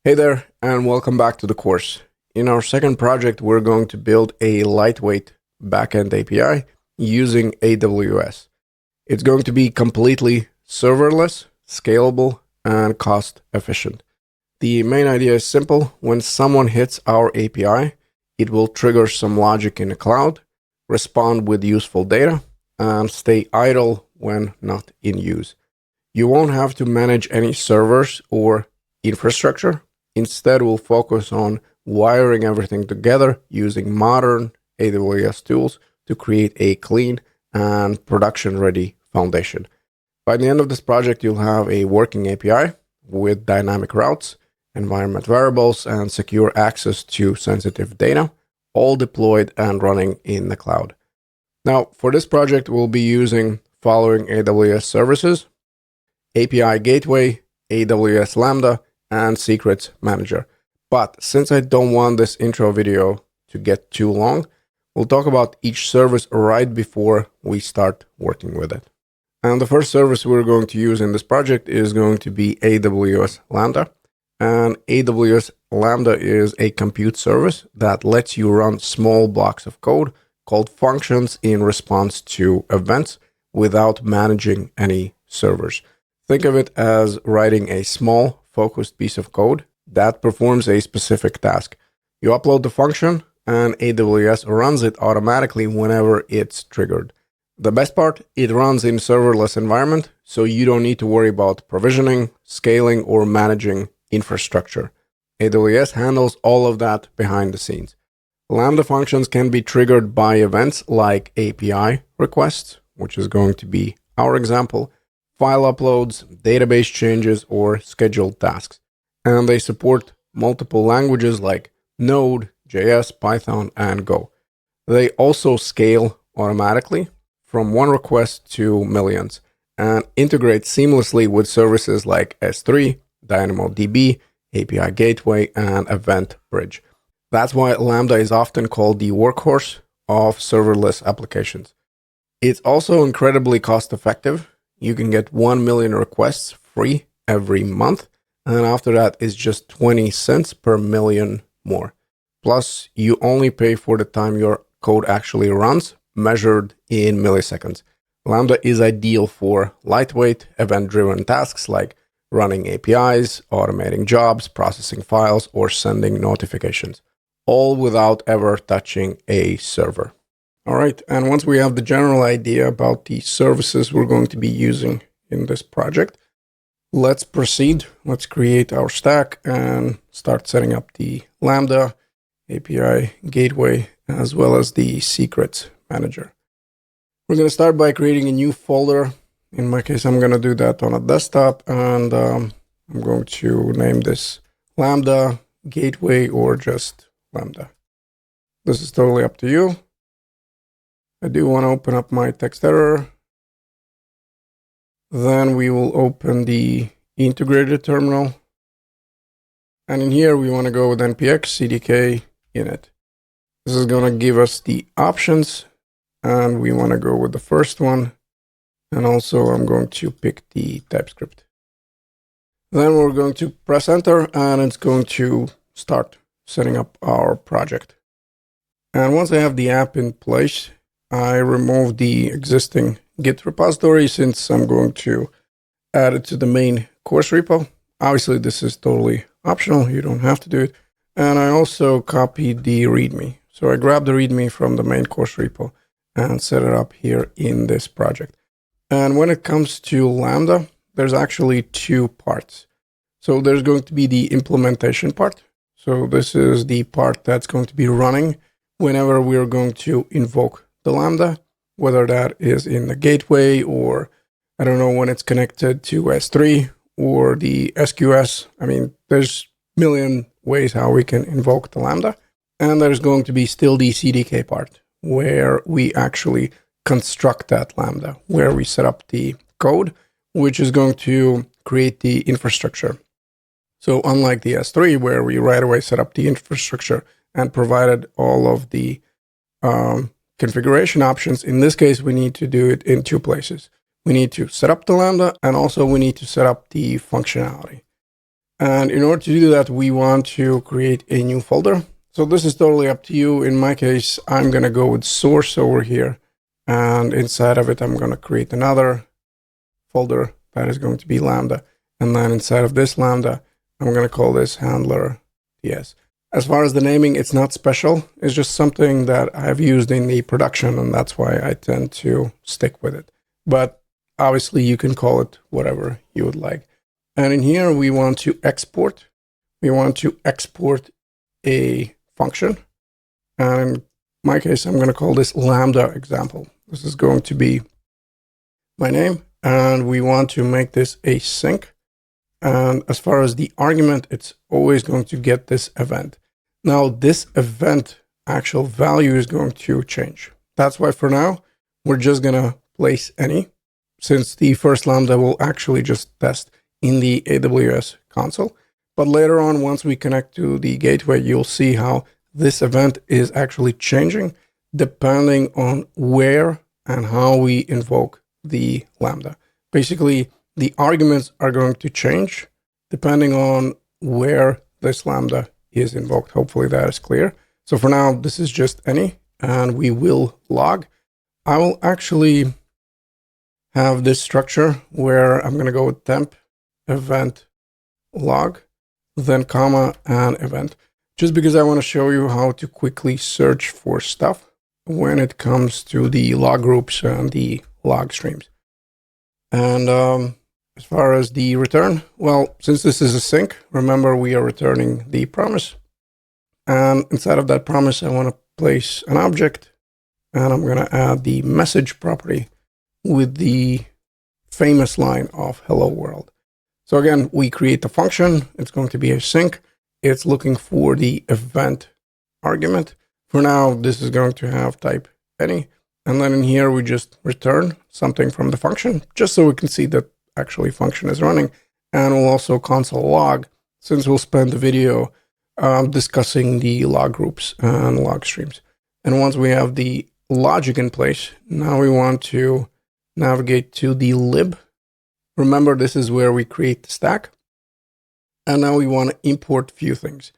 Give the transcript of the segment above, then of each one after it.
Hey there, and welcome back to the course. In our second project, we're going to build a lightweight backend API using AWS. It's going to be completely serverless, scalable, and cost efficient. The main idea is simple. When someone hits our API, it will trigger some logic in the cloud, respond with useful data, and stay idle when not in use. You won't have to manage any servers or infrastructure. Instead, we'll focus on wiring everything together using modern AWS tools to create a clean and production-ready foundation. By the end of this project, you'll have a working API with dynamic routes, environment variables, and secure access to sensitive data, all deployed and running in the cloud. Now, for this project, we'll be using following AWS services: API Gateway, AWS Lambda, and Secrets Manager. But since I don't want this intro video to get too long, we'll talk about each service right before we start working with it. And the first service we're going to use in this project is going to be AWS Lambda. And AWS Lambda is a compute service that lets you run small blocks of code called functions in response to events without managing any servers. Think of it as writing a small, focused piece of code that performs a specific task. You upload the function, and AWS runs it automatically whenever it's triggered. The best part, it runs in serverless environment, so you don't need to worry about provisioning, scaling, or managing infrastructure. AWS handles all of that behind the scenes. Lambda functions can be triggered by events like API requests, which is going to be our example, file uploads, database changes, or scheduled tasks. And they support multiple languages like Node, JS, Python, and Go. They also scale automatically from one request to millions and integrate seamlessly with services like S3, DynamoDB, API Gateway, and Event Bridge. That's why Lambda is often called the workhorse of serverless applications. It's also incredibly cost-effective. You can get 1 million requests free every month, and after that is just 20 cents per million more. Plus, you only pay for the time your code actually runs, measured in milliseconds. Lambda is ideal for lightweight, event-driven tasks like running APIs, automating jobs, processing files, or sending notifications, all without ever touching a server. All right, and once we have the general idea about the services we're going to be using in this project, let's proceed. Let's create our stack and start setting up the Lambda, API Gateway, as well as the Secrets Manager. We're going to start by creating a new folder. In my case, I'm going to do that on a desktop, and I'm going to name this Lambda Gateway or just Lambda. This is totally up to you. I do want to open up my text editor. Then we will open the integrated terminal. And in here, we want to go with npx CDK init. This is going to give us the options. And we want to go with the first one. And also, I'm going to pick the TypeScript. Then we're going to press enter, and it's going to start setting up our project. And once I have the app in place, I remove the existing Git repository since I'm going to add it to the main course repo. Obviously, this is totally optional. You don't have to do it. And I also copied the README. So I grabbed the README from the main course repo and set it up here in this project. And when it comes to Lambda, there's actually two parts. So there's going to be the implementation part. So this is the part that's going to be running whenever we're going to invoke the Lambda, whether that is in the gateway or, I don't know, when it's connected to S3 or the SQS. I mean, there's a million ways how we can invoke the Lambda. And there's going to be still the CDK part, where we actually construct that Lambda, where we set up the code, which is going to create the infrastructure. So unlike the S3, where we right away set up the infrastructure and provided all of the configuration options, in this case, we need to do it in two places. We need to set up the Lambda, and also we need to set up the functionality. And in order to do that, we want to create a new folder. So this is totally up to you. In my case, I'm going to go with source over here. And inside of it, I'm going to create another folder that is going to be Lambda. And then inside of this Lambda, I'm going to call this handler TS. As far as the naming, it's not special. It's just something that I've used in the production, and that's why I tend to stick with it. But obviously, you can call it whatever you would like. And in here, we want to export. We want to export a function. And in my case, I'm going to call this Lambda example. This is going to be my name. And we want to make this async. And as far as the argument, it's always going to get this event. Now, this event actual value is going to change. That's why for now, we're just going to place any, since the first Lambda will actually just test in the AWS console. But later on, once we connect to the gateway, you'll see how this event is actually changing depending on where and how we invoke the Lambda. Basically, the arguments are going to change depending on where this Lambda is invoked. Hopefully that is clear. So for now, this is just any, and we will log. I will actually have this structure where I'm going to go with temp event log, then comma and event, just because I want to show you how to quickly search for stuff when it comes to the log groups and the log streams. And as far as the return, well, since this is a sync, remember we are returning the promise. And inside of that promise, I want to place an object, and I'm going to add the message property with the famous line of hello world. So again, we create the function. It's going to be async. It's looking for the event argument. For now, this is going to have type any. And then in here, we just return something from the function, just so we can see that actually function is running. And we'll also console log, since we'll spend the video discussing the log groups and log streams. And once we have the logic in place, now we want to navigate to the lib. Remember, this is where we create the stack. And now we want to import few things.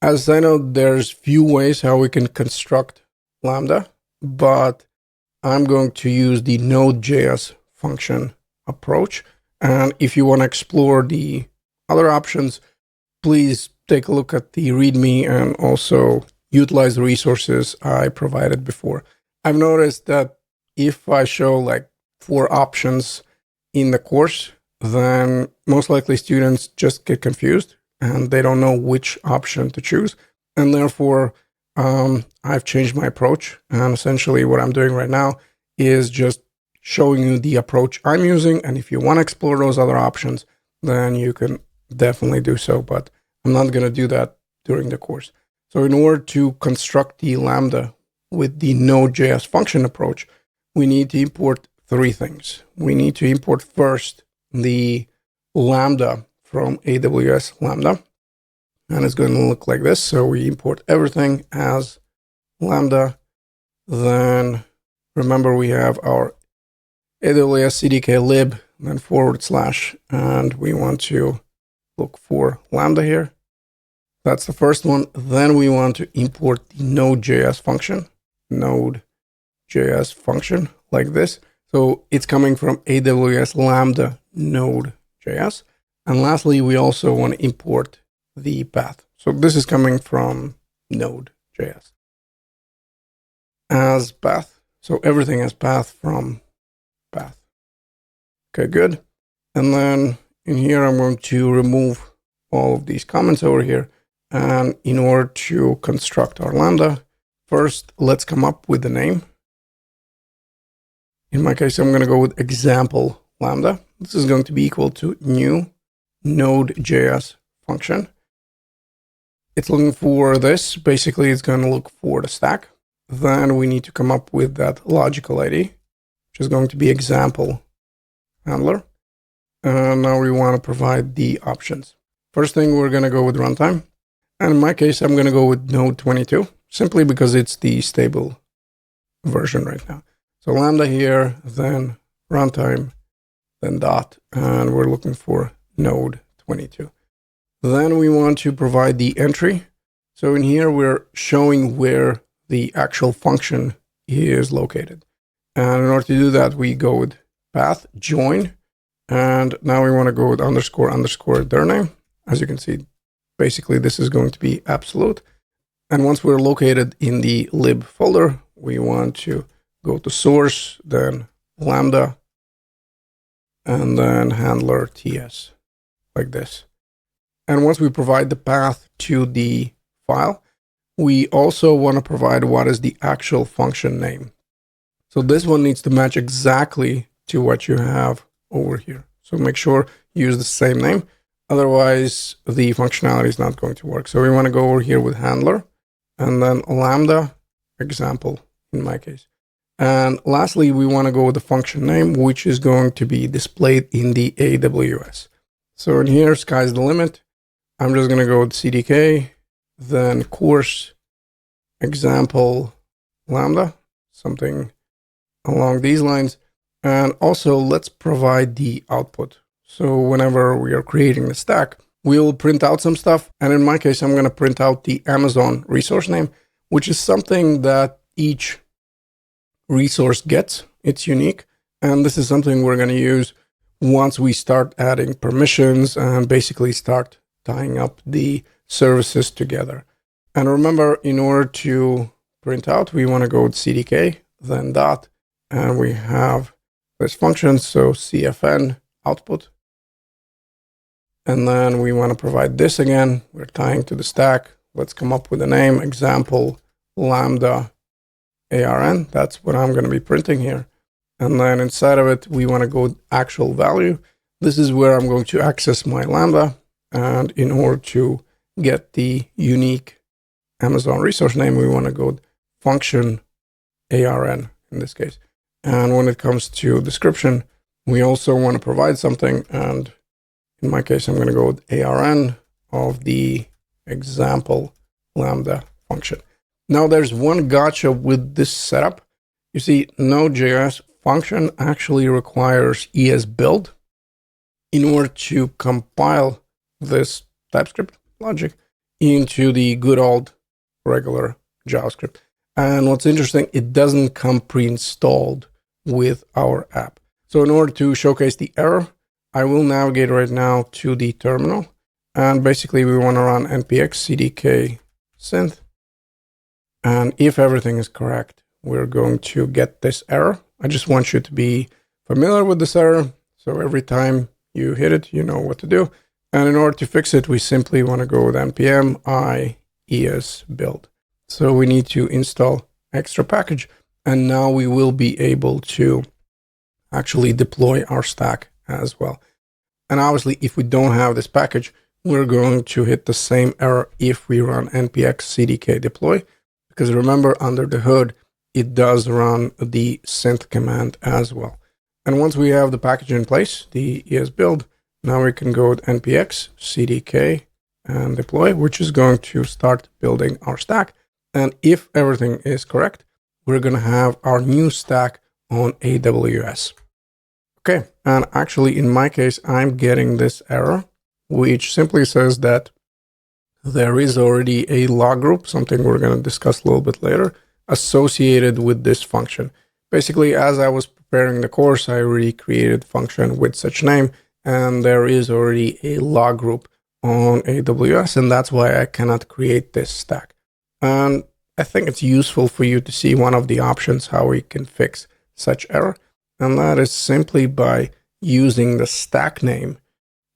As I know, there's few ways how we can construct Lambda, but I'm going to use the Node.js function approach. And if you want to explore the other options, please take a look at the README and also utilize the resources I provided before. I've noticed that if I show like 4 options in the course, then most likely students just get confused and they don't know which option to choose. And therefore, I've changed my approach. And essentially what I'm doing right now is just showing you the approach I'm using. And if you want to explore those other options, then you can definitely do so. But I'm not going to do that during the course. So in order to construct the Lambda with the Node.js function approach, we need to import 3 things. We need to import first the Lambda from AWS Lambda. And it's going to look like this. So we import everything as Lambda. Then remember we have our AWS CDK lib, then /, and we want to look for Lambda here. That's the first one. Then we want to import the Node.js function, Node.js function like this. So it's coming from AWS Lambda Node.js. And lastly, we also want to import the path. So this is coming from Node.js as path. So everything has path from path. Okay, good. And then in here, I'm going to remove all of these comments over here. And in order to construct our Lambda, first, let's come up with the name. In my case, I'm going to go with example Lambda. This is going to be equal to new Node.js function. It's looking for this. Basically, it's going to look for the stack. Then we need to come up with that logical ID, which is going to be example handler. And now we want to provide the options. First thing, we're going to go with runtime. And in my case, I'm going to go with Node 22, simply because it's the stable version right now. So Lambda here, then runtime, then dot, and we're looking for Node 22. Then we want to provide the entry. So in here, we're showing where the actual function is located. And in order to do that, we go with path join. And now we want to go with __ their name. As you can see, basically this is going to be absolute. And once we're located in the lib folder, we want to go to source, then Lambda, and then handler TS, like this. And once we provide the path to the file, we also want to provide what is the actual function name. So this one needs to match exactly to what you have over here. So make sure you use the same name. Otherwise, the functionality is not going to work. So we want to go over here with handler and then Lambda example in my case. And lastly, we want to go with the function name, which is going to be displayed in the AWS. So in here, sky's the limit. I'm just going to go with CDK, then course example Lambda, something along these lines. And also let's provide the output. So whenever we are creating the stack, we'll print out some stuff. And in my case, I'm going to print out the Amazon resource name, which is something that each resource gets. It's unique. And this is something we're going to use once we start adding permissions and basically start tying up the services together. And remember, in order to print out, we want to go with CDK, then dot, and we have this function. So CFN output. And then we want to provide this again. We're tying to the stack. Let's come up with a name, example, Lambda ARN. That's what I'm going to be printing here. And then inside of it, we want to go with actual value. This is where I'm going to access my Lambda. And in order to get the unique Amazon resource name, we want to go with function ARN in this case. And when it comes to description, we also want to provide something. And in my case, I'm going to go with ARN of the example Lambda function. Now there's one gotcha with this setup. You see, Node.js function actually requires ES_build in order to compile this TypeScript logic into the good old regular JavaScript. And what's interesting, it doesn't come pre-installed with our app. So in order to showcase the error, I will navigate right now to the terminal. And basically we want to run npx CDK synth. And if everything is correct, we're going to get this error. I just want you to be familiar with this error. So every time you hit it, you know what to do. And in order to fix it, we simply want to go with npm I ES_build. So we need to install extra package. And now we will be able to actually deploy our stack as well. And obviously, if we don't have this package, we're going to hit the same error if we run npx CDK deploy. Because remember, under the hood, it does run the synth command as well. And once we have the package in place, the ES_build, now we can go with npx CDK and deploy, which is going to start building our stack. And if everything is correct, we're going to have our new stack on AWS. Okay, and actually in my case, I'm getting this error, which simply says that there is already a log group, something we're going to discuss a little bit later, associated with this function. Basically, as I was preparing the course, I already created function with such name, and there is already a log group on AWS, and that's why I cannot create this stack. And I think it's useful for you to see one of the options how we can fix such error. And that is simply by using the stack name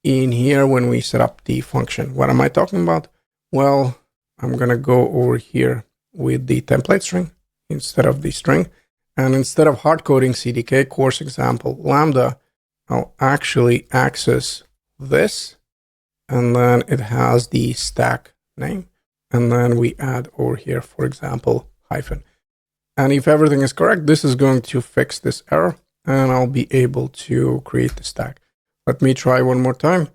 in here when we set up the function. What am I talking about? Well, I'm going to go over here with the template string instead of the string. And instead of hard coding CDK course example Lambda, I'll actually access this. And then it has the stack name. And then we add over here, for example, hyphen. And if everything is correct, this is going to fix this error. And I'll be able to create the stack. Let me try one more time.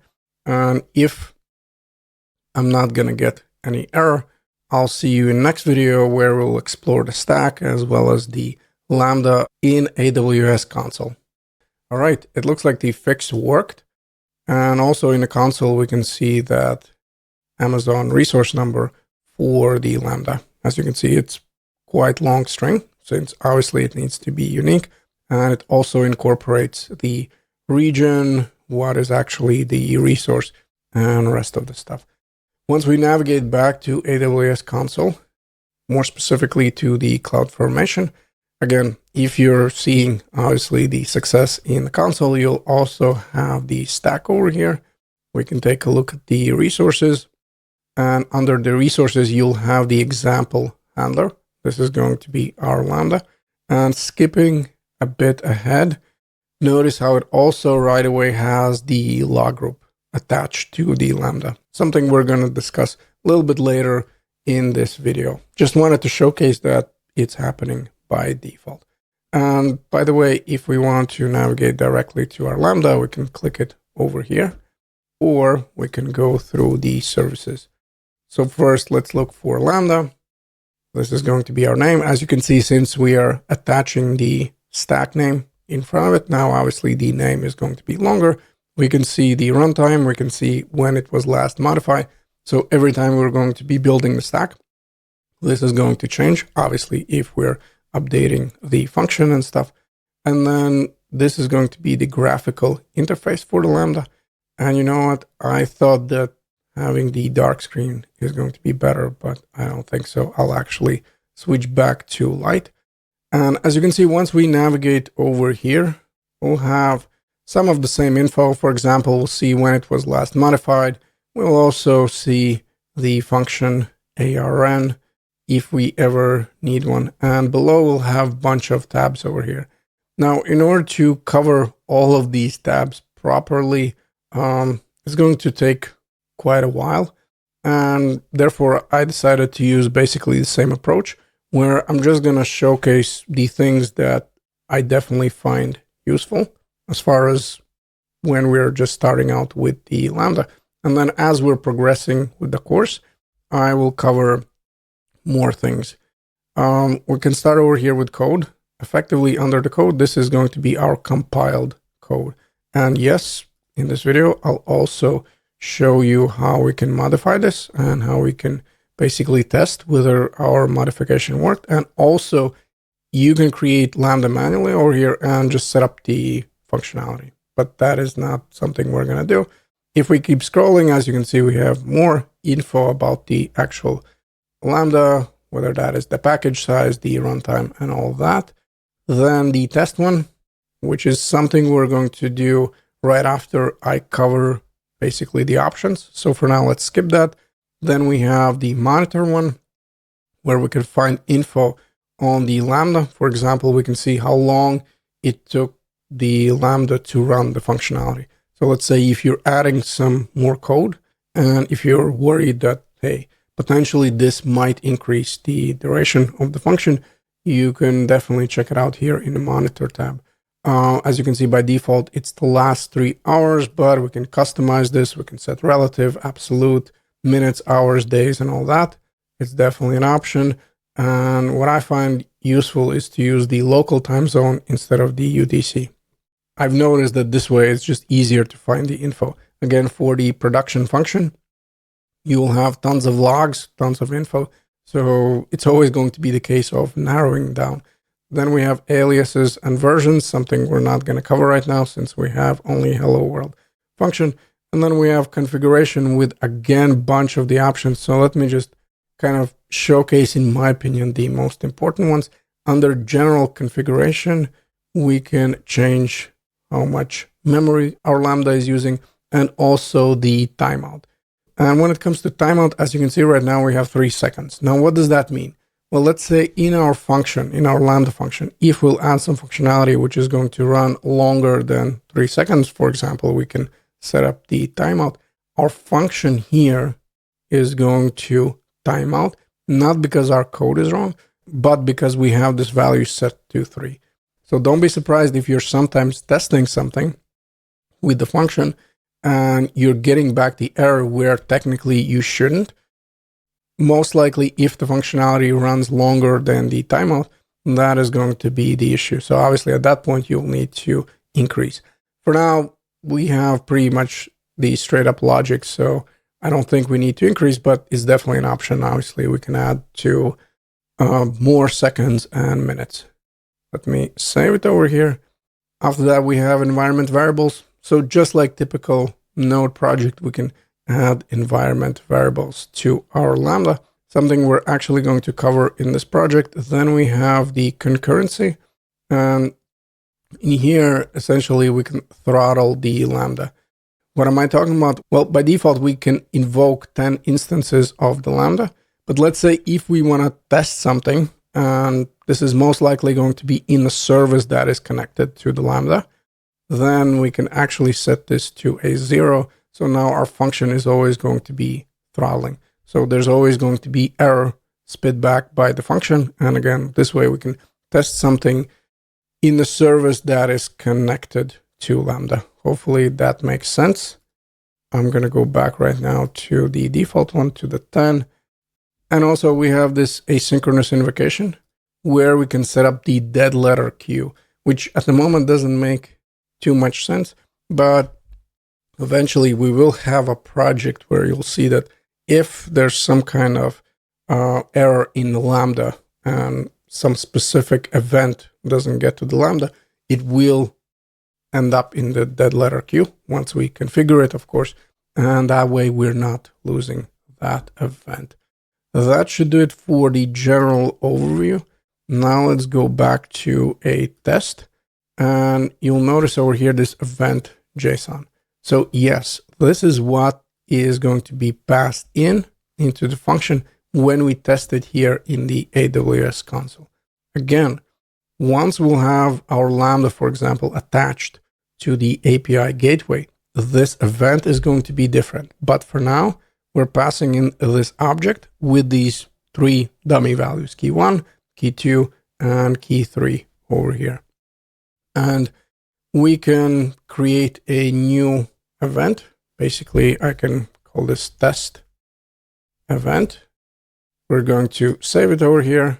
And if I'm not going to get any error, I'll see you in the next video where we'll explore the stack as well as the Lambda in AWS console. All right, it looks like the fix worked. And also in the console, we can see that Amazon resource number for the Lambda. As you can see, it's quite long string, since obviously it needs to be unique. And it also incorporates the region, what is actually the resource, and the rest of the stuff. Once we navigate back to AWS console, more specifically to the CloudFormation, again, if you're seeing obviously the success in the console, you'll also have the stack over here. We can take a look at the resources, and under the resources, you'll have the example handler. This is going to be our Lambda. And skipping a bit ahead, notice how it also right away has the log group attached to the Lambda, something we're going to discuss a little bit later in this video. Just wanted to showcase that it's happening by default. And by the way, if we want to navigate directly to our Lambda, we can click it over here, or we can go through the services. So first, let's look for Lambda. This is going to be our name. As you can see, since we are attaching the stack name in front of it, now obviously the name is going to be longer. We can see the runtime. We can see when it was last modified. So every time we're going to be building the stack, this is going to change, obviously, if we're updating the function and stuff. And then this is going to be the graphical interface for the Lambda. And you know what? I thought that having the dark screen is going to be better, but I don't think so. I'll actually switch back to light. And as you can see, once we navigate over here, we'll have some of the same info. For example, we'll see when it was last modified. We'll also see the function ARN if we ever need one. And below we'll have a bunch of tabs over here. Now, in order to cover all of these tabs properly, it's going to take quite a while. And therefore, I decided to use basically the same approach, where I'm just going to showcase the things that I definitely find useful as far as when we're just starting out with the Lambda. And then as we're progressing with the course, I will cover more things. We can start over here with code. Effectively, under the code, this is going to be our compiled code. And yes, in this video, I'll also show you how we can modify this and how we can basically test whether our modification worked. And also, you can create Lambda manually over here and just set up the functionality. But that is not something we're going to do. If we keep scrolling, as you can see, we have more info about the actual Lambda, whether that is the package size, the runtime, and all that. Then the test one, which is something we're going to do right after I cover basically the options. So for now, let's skip that. Then we have the monitor one, where we can find info on the Lambda. For example, we can see how long it took the Lambda to run the functionality. So let's say if you're adding some more code, and if you're worried that, hey, potentially this might increase the duration of the function, you can definitely check it out here in the monitor tab. As you can see, by default, it's the last 3 hours, but we can customize this. We can set relative, absolute, minutes, hours, days, and all that. It's definitely an option. And what I find useful is to use the local time zone instead of the UTC. I've noticed that this way it's just easier to find the info. Again, for the production function, you will have tons of logs, tons of info. So it's always going to be the case of narrowing down. Then we have aliases and versions, something we're not going to cover right now since we have only hello world function. And then we have configuration with, again, a bunch of the options. So let me just kind of showcase, in my opinion, the most important ones. Under general configuration, we can change how much memory our Lambda is using and also the timeout. And when it comes to timeout, as you can see right now, we have 3 seconds. Now, what does that mean? Well, let's say in our function, in our Lambda function, if we'll add some functionality which is going to run longer than 3 seconds, for example, we can set up the timeout. Our function here is going to time out, not because our code is wrong, but because we have this value set to 3. So don't be surprised if you're sometimes testing something with the function and you're getting back the error where technically you shouldn't. Most likely, if the functionality runs longer than the timeout, that is going to be the issue. So obviously at that point, you'll need to increase. For now, we have pretty much the straight up logic. So I don't think we need to increase, but it's definitely an option. Obviously, we can add to more seconds and minutes. Let me save it over here. After that, we have environment variables. So just like typical Node project, we can add environment variables to our Lambda, something we're actually going to cover in this project. Then we have the concurrency. And in here, essentially, we can throttle the Lambda. What am I talking about? Well, by default, we can invoke 10 instances of the Lambda. But let's say if we want to test something, and this is most likely going to be in the service that is connected to the Lambda, then we can actually set this to a 0. So now our function is always going to be throttling. So there's always going to be error spit back by the function. And again, this way we can test something in the service that is connected to Lambda. Hopefully that makes sense. I'm going to go back right now to the default one, to the 10. And also we have this asynchronous invocation where we can set up the dead letter queue, which at the moment doesn't make too much sense, but eventually we will have a project where you'll see that if there's some kind of error in the Lambda and some specific event doesn't get to the Lambda, it will end up in the dead letter queue once we configure it, of course, and that way we're not losing that event. That should do it for the general overview. Now let's go back to a test, and you'll notice over here this event JSON. So yes, this is what is going to be passed into the function when we test it here in the AWS console. Again, once we'll have our Lambda, for example, attached to the API gateway, this event is going to be different. But for now, we're passing in this object with these 3 dummy values, key 1, key 2, and key 3 over here. And we can create a new event. Basically, I can call this test event. We're going to save it over here.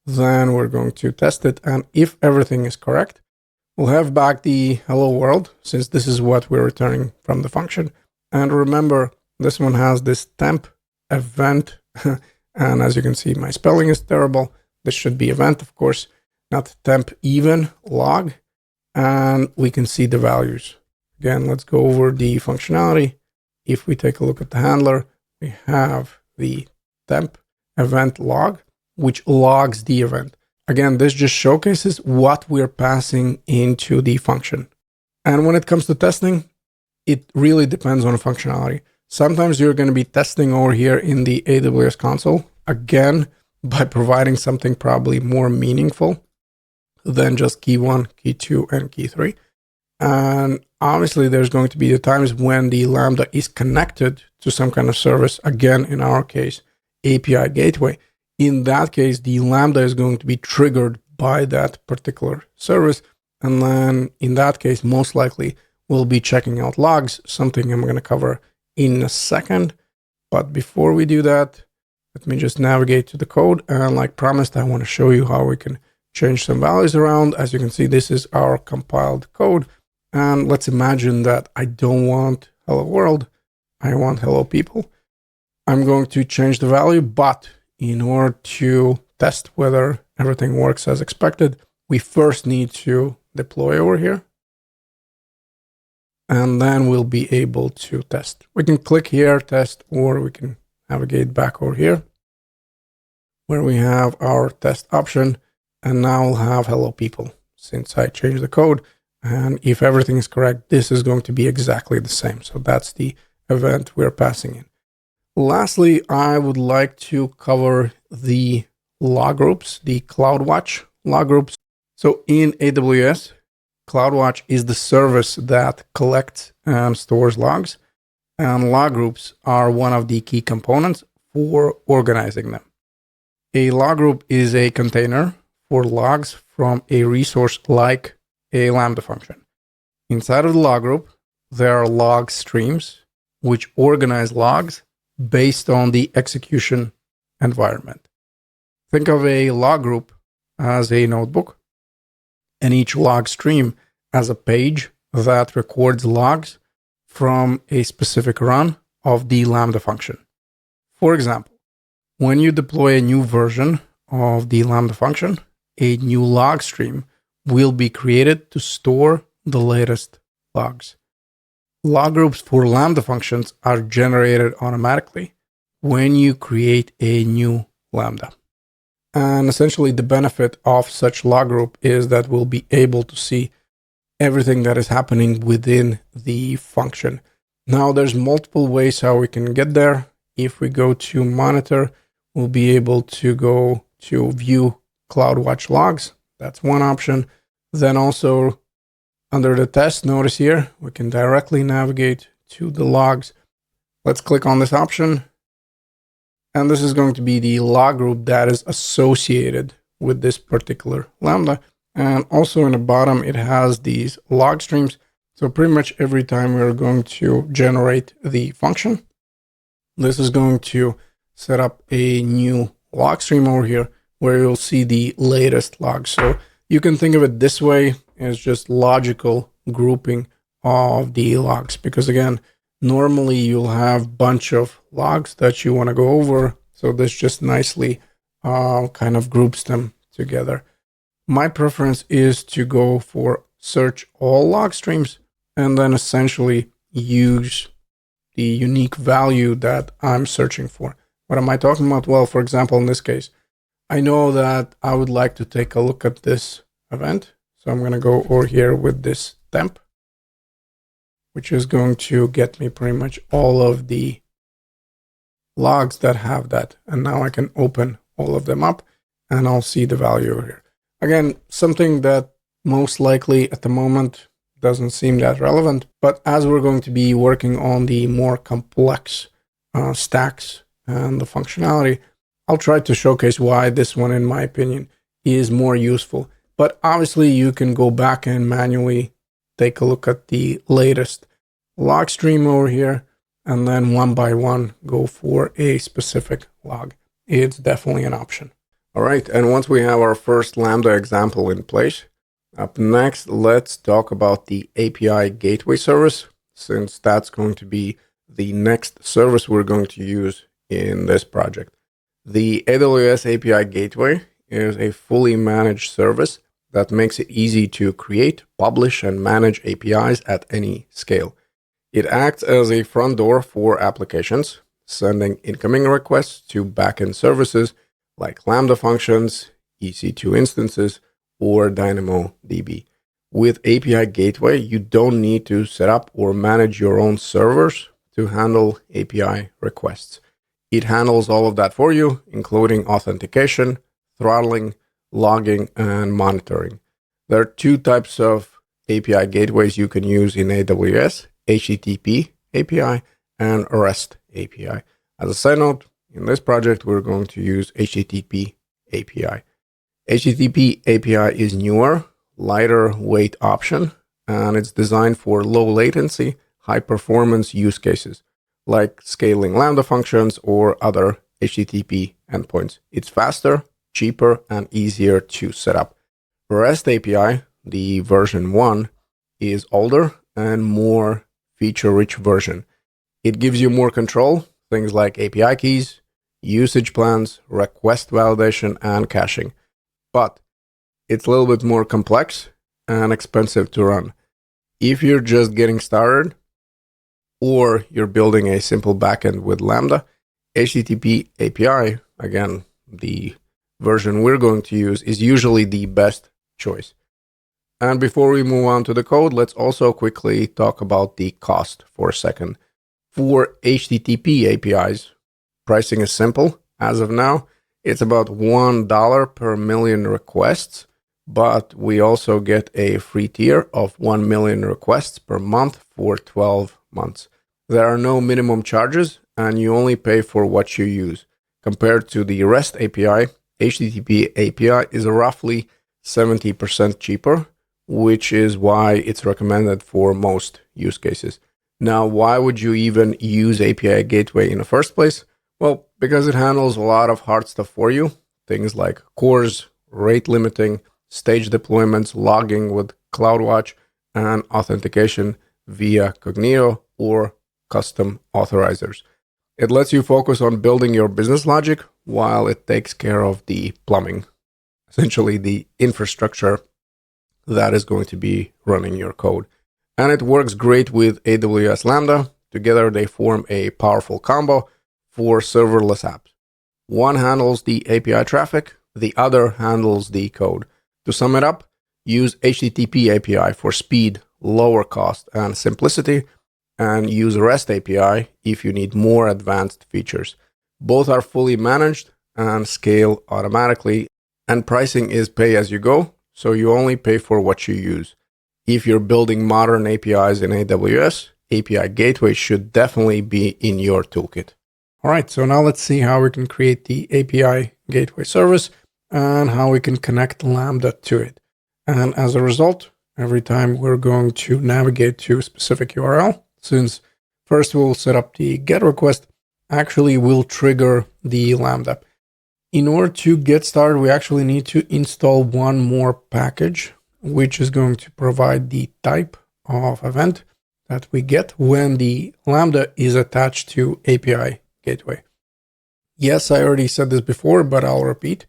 Then we're going to test it. And if everything is correct, we'll have back the hello world, since this is what we're returning from the function. And remember, this one has this temp event. And as you can see, my spelling is terrible. This should be event, of course, not temp even log. And we can see the values. Again, let's go over the functionality. If we take a look at the handler, we have the temp event log, which logs the event. Again, this just showcases what we're passing into the function. And when it comes to testing, it really depends on the functionality. Sometimes you're going to be testing over here in the AWS console, again, by providing something probably more meaningful than just key 1, key 2, and key 3. And obviously, there's going to be the times when the Lambda is connected to some kind of service. Again, in our case, API gateway. In that case, the Lambda is going to be triggered by that particular service. And then in that case, most likely, we'll be checking out logs, something I'm going to cover in a second. But before we do that, let me just navigate to the code. And like promised, I want to show you how we can change some values around. As you can see, this is our compiled code. And let's imagine that I don't want hello world. I want hello people. I'm going to change the value, but in order to test whether everything works as expected, we first need to deploy over here. And then we'll be able to test. We can click here, test, or we can navigate back over here where we have our test option. And now we'll have hello people since I changed the code. And if everything is correct, this is going to be exactly the same. So that's the event we're passing in. Lastly, I would like to cover the log groups, the CloudWatch log groups. So in AWS, CloudWatch is the service that collects and stores logs, and log groups are one of the key components for organizing them. A log group is a container for logs from a resource like a Lambda function. Inside of the log group, there are log streams, which organize logs based on the execution environment. Think of a log group as a notebook, and each log stream as a page that records logs from a specific run of the Lambda function. For example, when you deploy a new version of the Lambda function, a new log stream will be created to store the latest logs. Log groups for Lambda functions are generated automatically when you create a new Lambda. And essentially, the benefit of such log group is that we'll be able to see everything that is happening within the function. Now, there's multiple ways how we can get there. If we go to monitor, we'll be able to go to view CloudWatch logs. That's one option. Then also under the test, notice here, we can directly navigate to the logs. Let's click on this option. And this is going to be the log group that is associated with this particular Lambda. And also in the bottom, it has these log streams. So pretty much every time we're going to generate the function, this is going to set up a new log stream over here where you'll see the latest logs. So you can think of it this way as just logical grouping of the logs. Because again, normally you'll have a bunch of logs that you want to go over. So this just nicely kind of groups them together. My preference is to go for search all log streams and then essentially use the unique value that I'm searching for. What am I talking about? Well, for example, in this case, I know that I would like to take a look at this event. So I'm going to go over here with this temp, which is going to get me pretty much all of the logs that have that. And now I can open all of them up and I'll see the value over here. Again, something that most likely at the moment doesn't seem that relevant, but as we're going to be working on the more complex stacks and the functionality, I'll try to showcase why this one, in my opinion, is more useful. But obviously you can go back and manually take a look at the latest log stream over here, and then one by one go for a specific log. It's definitely an option. All right, and once we have our first Lambda example in place, up next, let's talk about the API gateway service, since that's going to be the next service we're going to use in this project. The AWS API gateway is a fully managed service that makes it easy to create, publish, and manage APIs at any scale. It acts as a front door for applications, sending incoming requests to backend services like Lambda functions, EC2 instances, or DynamoDB. With API Gateway, you don't need to set up or manage your own servers to handle API requests. It handles all of that for you, including authentication, throttling, logging, and monitoring. There are two types of API gateways you can use in AWS: HTTP API and REST API. As a side note, in this project, we're going to use HTTP API. HTTP API is newer, lighter weight option, and it's designed for low latency, high performance use cases like scaling Lambda functions or other HTTP endpoints. It's faster, cheaper, and easier to set up. REST API, the version 1, is older and more feature-rich version. It gives you more control, things like API keys, usage plans, request validation, and caching. But it's a little bit more complex and expensive to run. If you're just getting started or you're building a simple backend with Lambda, HTTP API, again, the version we're going to use, is usually the best choice. And before we move on to the code, let's also quickly talk about the cost for a second. For HTTP APIs, pricing is simple. As of now, it's about $1 per million requests, but we also get a free tier of 1 million requests per month for 12 months. There are no minimum charges, and you only pay for what you use. Compared to the REST API, HTTP API is roughly 70% cheaper, which is why it's recommended for most use cases. Now, why would you even use API Gateway in the first place? Well, because it handles a lot of hard stuff for you, things like CORS, rate limiting, stage deployments, logging with CloudWatch, and authentication via Cognito or custom authorizers. It lets you focus on building your business logic while it takes care of the plumbing, essentially the infrastructure that is going to be running your code. And it works great with AWS Lambda. Together, they form a powerful combo for serverless apps. One handles the API traffic, the other handles the code. To sum it up, use HTTP API for speed, lower cost, and simplicity, and use REST API if you need more advanced features. Both are fully managed and scale automatically, and pricing is pay as you go, so you only pay for what you use. If you're building modern APIs in AWS, API Gateway should definitely be in your toolkit. All right, so now let's see how we can create the API Gateway service and how we can connect Lambda to it. And as a result, every time we're going to navigate to a specific URL, since first we'll set up the GET request, actually will trigger the Lambda. In order to get started, we actually need to install one more package, which is going to provide the type of event that we get when the Lambda is attached to API Gateway. Yes, I already said this before, but I'll repeat.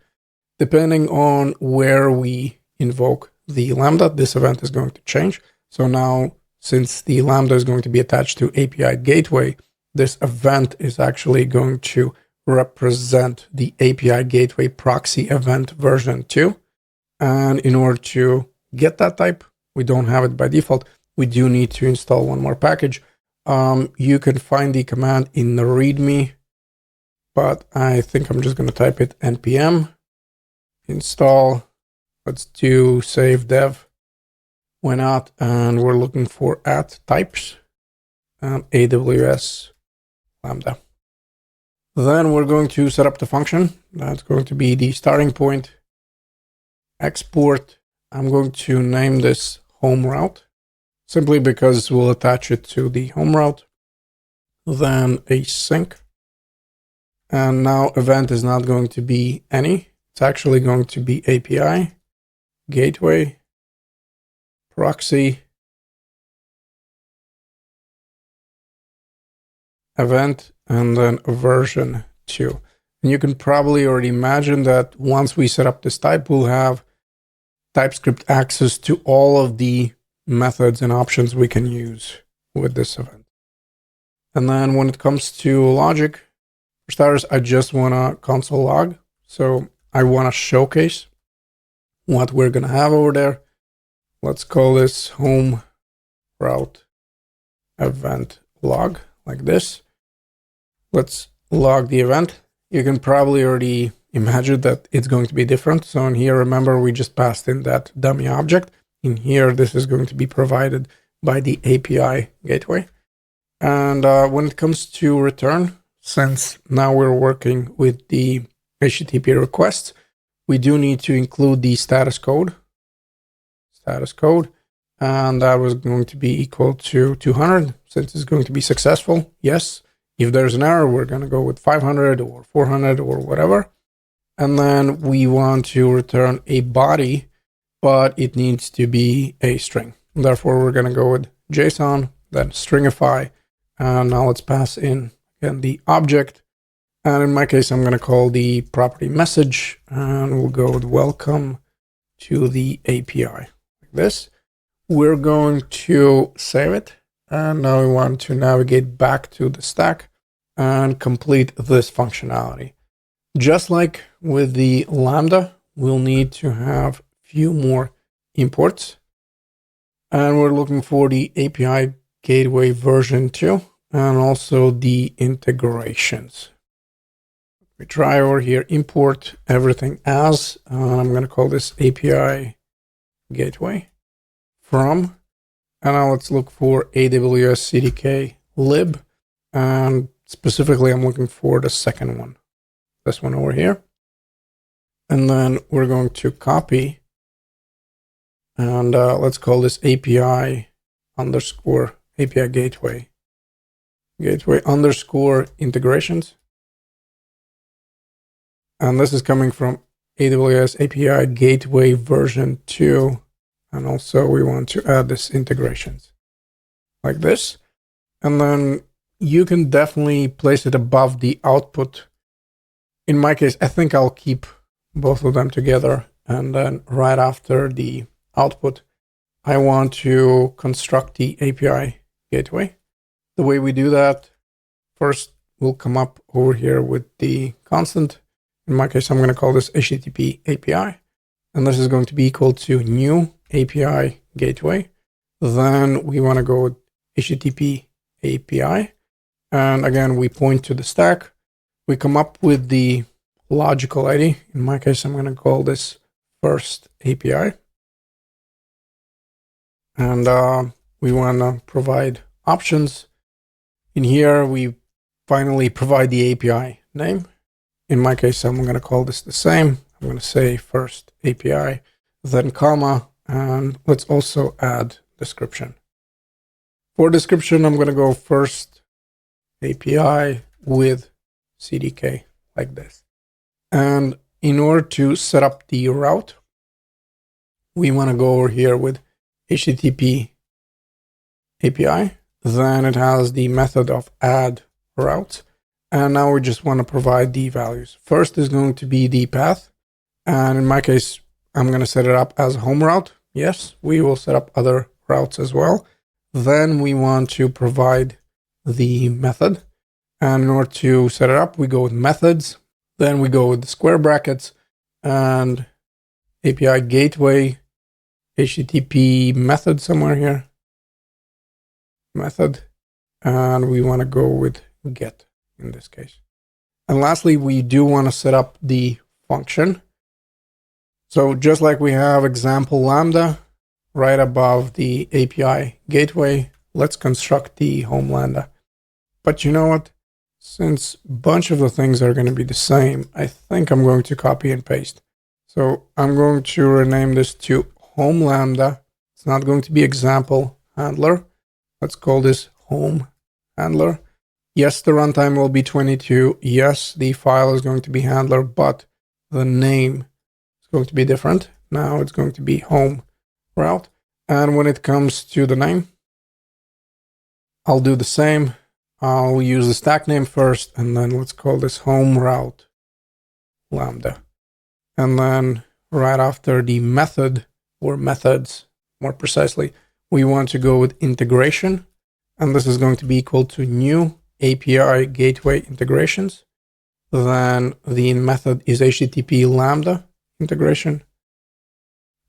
Depending on where we invoke the Lambda, this event is going to change. So now, since the Lambda is going to be attached to API Gateway, this event is actually going to represent the API Gateway proxy event version 2. And in order to get that type, we don't have it by default. We do need to install one more package. You can find the command in the README, but I think I'm just going to type it npm install. Let's do save dev. Why not? And we're looking for @types and AWS Lambda. Then we're going to set up the function. That's going to be the starting point. Export. I'm going to name this home route simply because we'll attach it to the home route. Then async. And now event is not going to be any. It's actually going to be API, Gateway, proxy, event, and then version 2. And you can probably already imagine that once we set up this type, we'll have TypeScript access to all of the methods and options we can use with this event. And then when it comes to logic, for starters, I just want to console log. So I want to showcase what we're going to have over there. Let's call this home route event log, like this. Let's log the event. You can probably already imagine that it's going to be different. So in here, remember, we just passed in that dummy object. In here, this is going to be provided by the API Gateway. And when it comes to return, since now we're working with the HTTP requests, we do need to include the status code, and that was going to be equal to 200 since it's going to be successful. Yes, if there's an error, we're going to go with 500 or 400 or whatever. And then we want to return a body, but it needs to be a string. Therefore, we're going to go with JSON, then stringify, and now let's pass in again the object. And in my case, I'm going to call the property message, and we'll go with welcome to the API, like this. We're going to save it, and now we want to navigate back to the stack and complete this functionality. Just like with the Lambda, we'll need to have a few more imports, and we're looking for the API Gateway version 2 and also the integrations. We try over here, import everything as, I'm going to call this API Gateway from, and now let's look for AWS CDK lib, and specifically I'm looking for the second one, this one over here. And then we're going to copy, and let's call this API underscore API Gateway underscore integrations. And this is coming from AWS API Gateway version 2. And also we want to add this integrations like this. And then you can definitely place it above the output. In my case, I think I'll keep both of them together. And then right after the output, I want to construct the API gateway. The way we do that, first we'll come up over here with the constant. In my case, I'm going to call this HTTP API. And this is going to be equal to new API gateway. Then we want to go with HTTP API. And again, we point to the stack. We come up with the logical ID. In my case, I'm going to call this first API. And we want to provide options. In here, we finally provide the API name. In my case, I'm going to call this the same. I'm going to say first API, then comma, and let's also add description. For description, I'm going to go first API with CDK like this. And in order to set up the route, we want to go over here with HTTP API. Then it has the method of add routes. And now we just want to provide the values. First is going to be the path. And in my case, I'm going to set it up as a home route. Yes, we will set up other routes as well. Then we want to provide the method. And in order to set it up, we go with methods. Then we go with the square brackets and API gateway, HTTP method somewhere here. Method. And we want to go with get in this case. And lastly, we do want to set up the function. So just like we have example Lambda right above the API gateway, let's construct the home Lambda. But you know what? Since a bunch of the things are going to be the same, I think I'm going to copy and paste. So I'm going to rename this to home Lambda. It's not going to be example handler. Let's call this home handler. Yes, the runtime will be 22. Yes, the file is going to be handler, but the name is going to be different. Now it's going to be home route. And when it comes to the name, I'll do the same. I'll use the stack name first, and then let's call this home route Lambda. And then right after the method, or methods more precisely, we want to go with integration. And this is going to be equal to new API gateway integrations. Then the method is HTTP Lambda integration.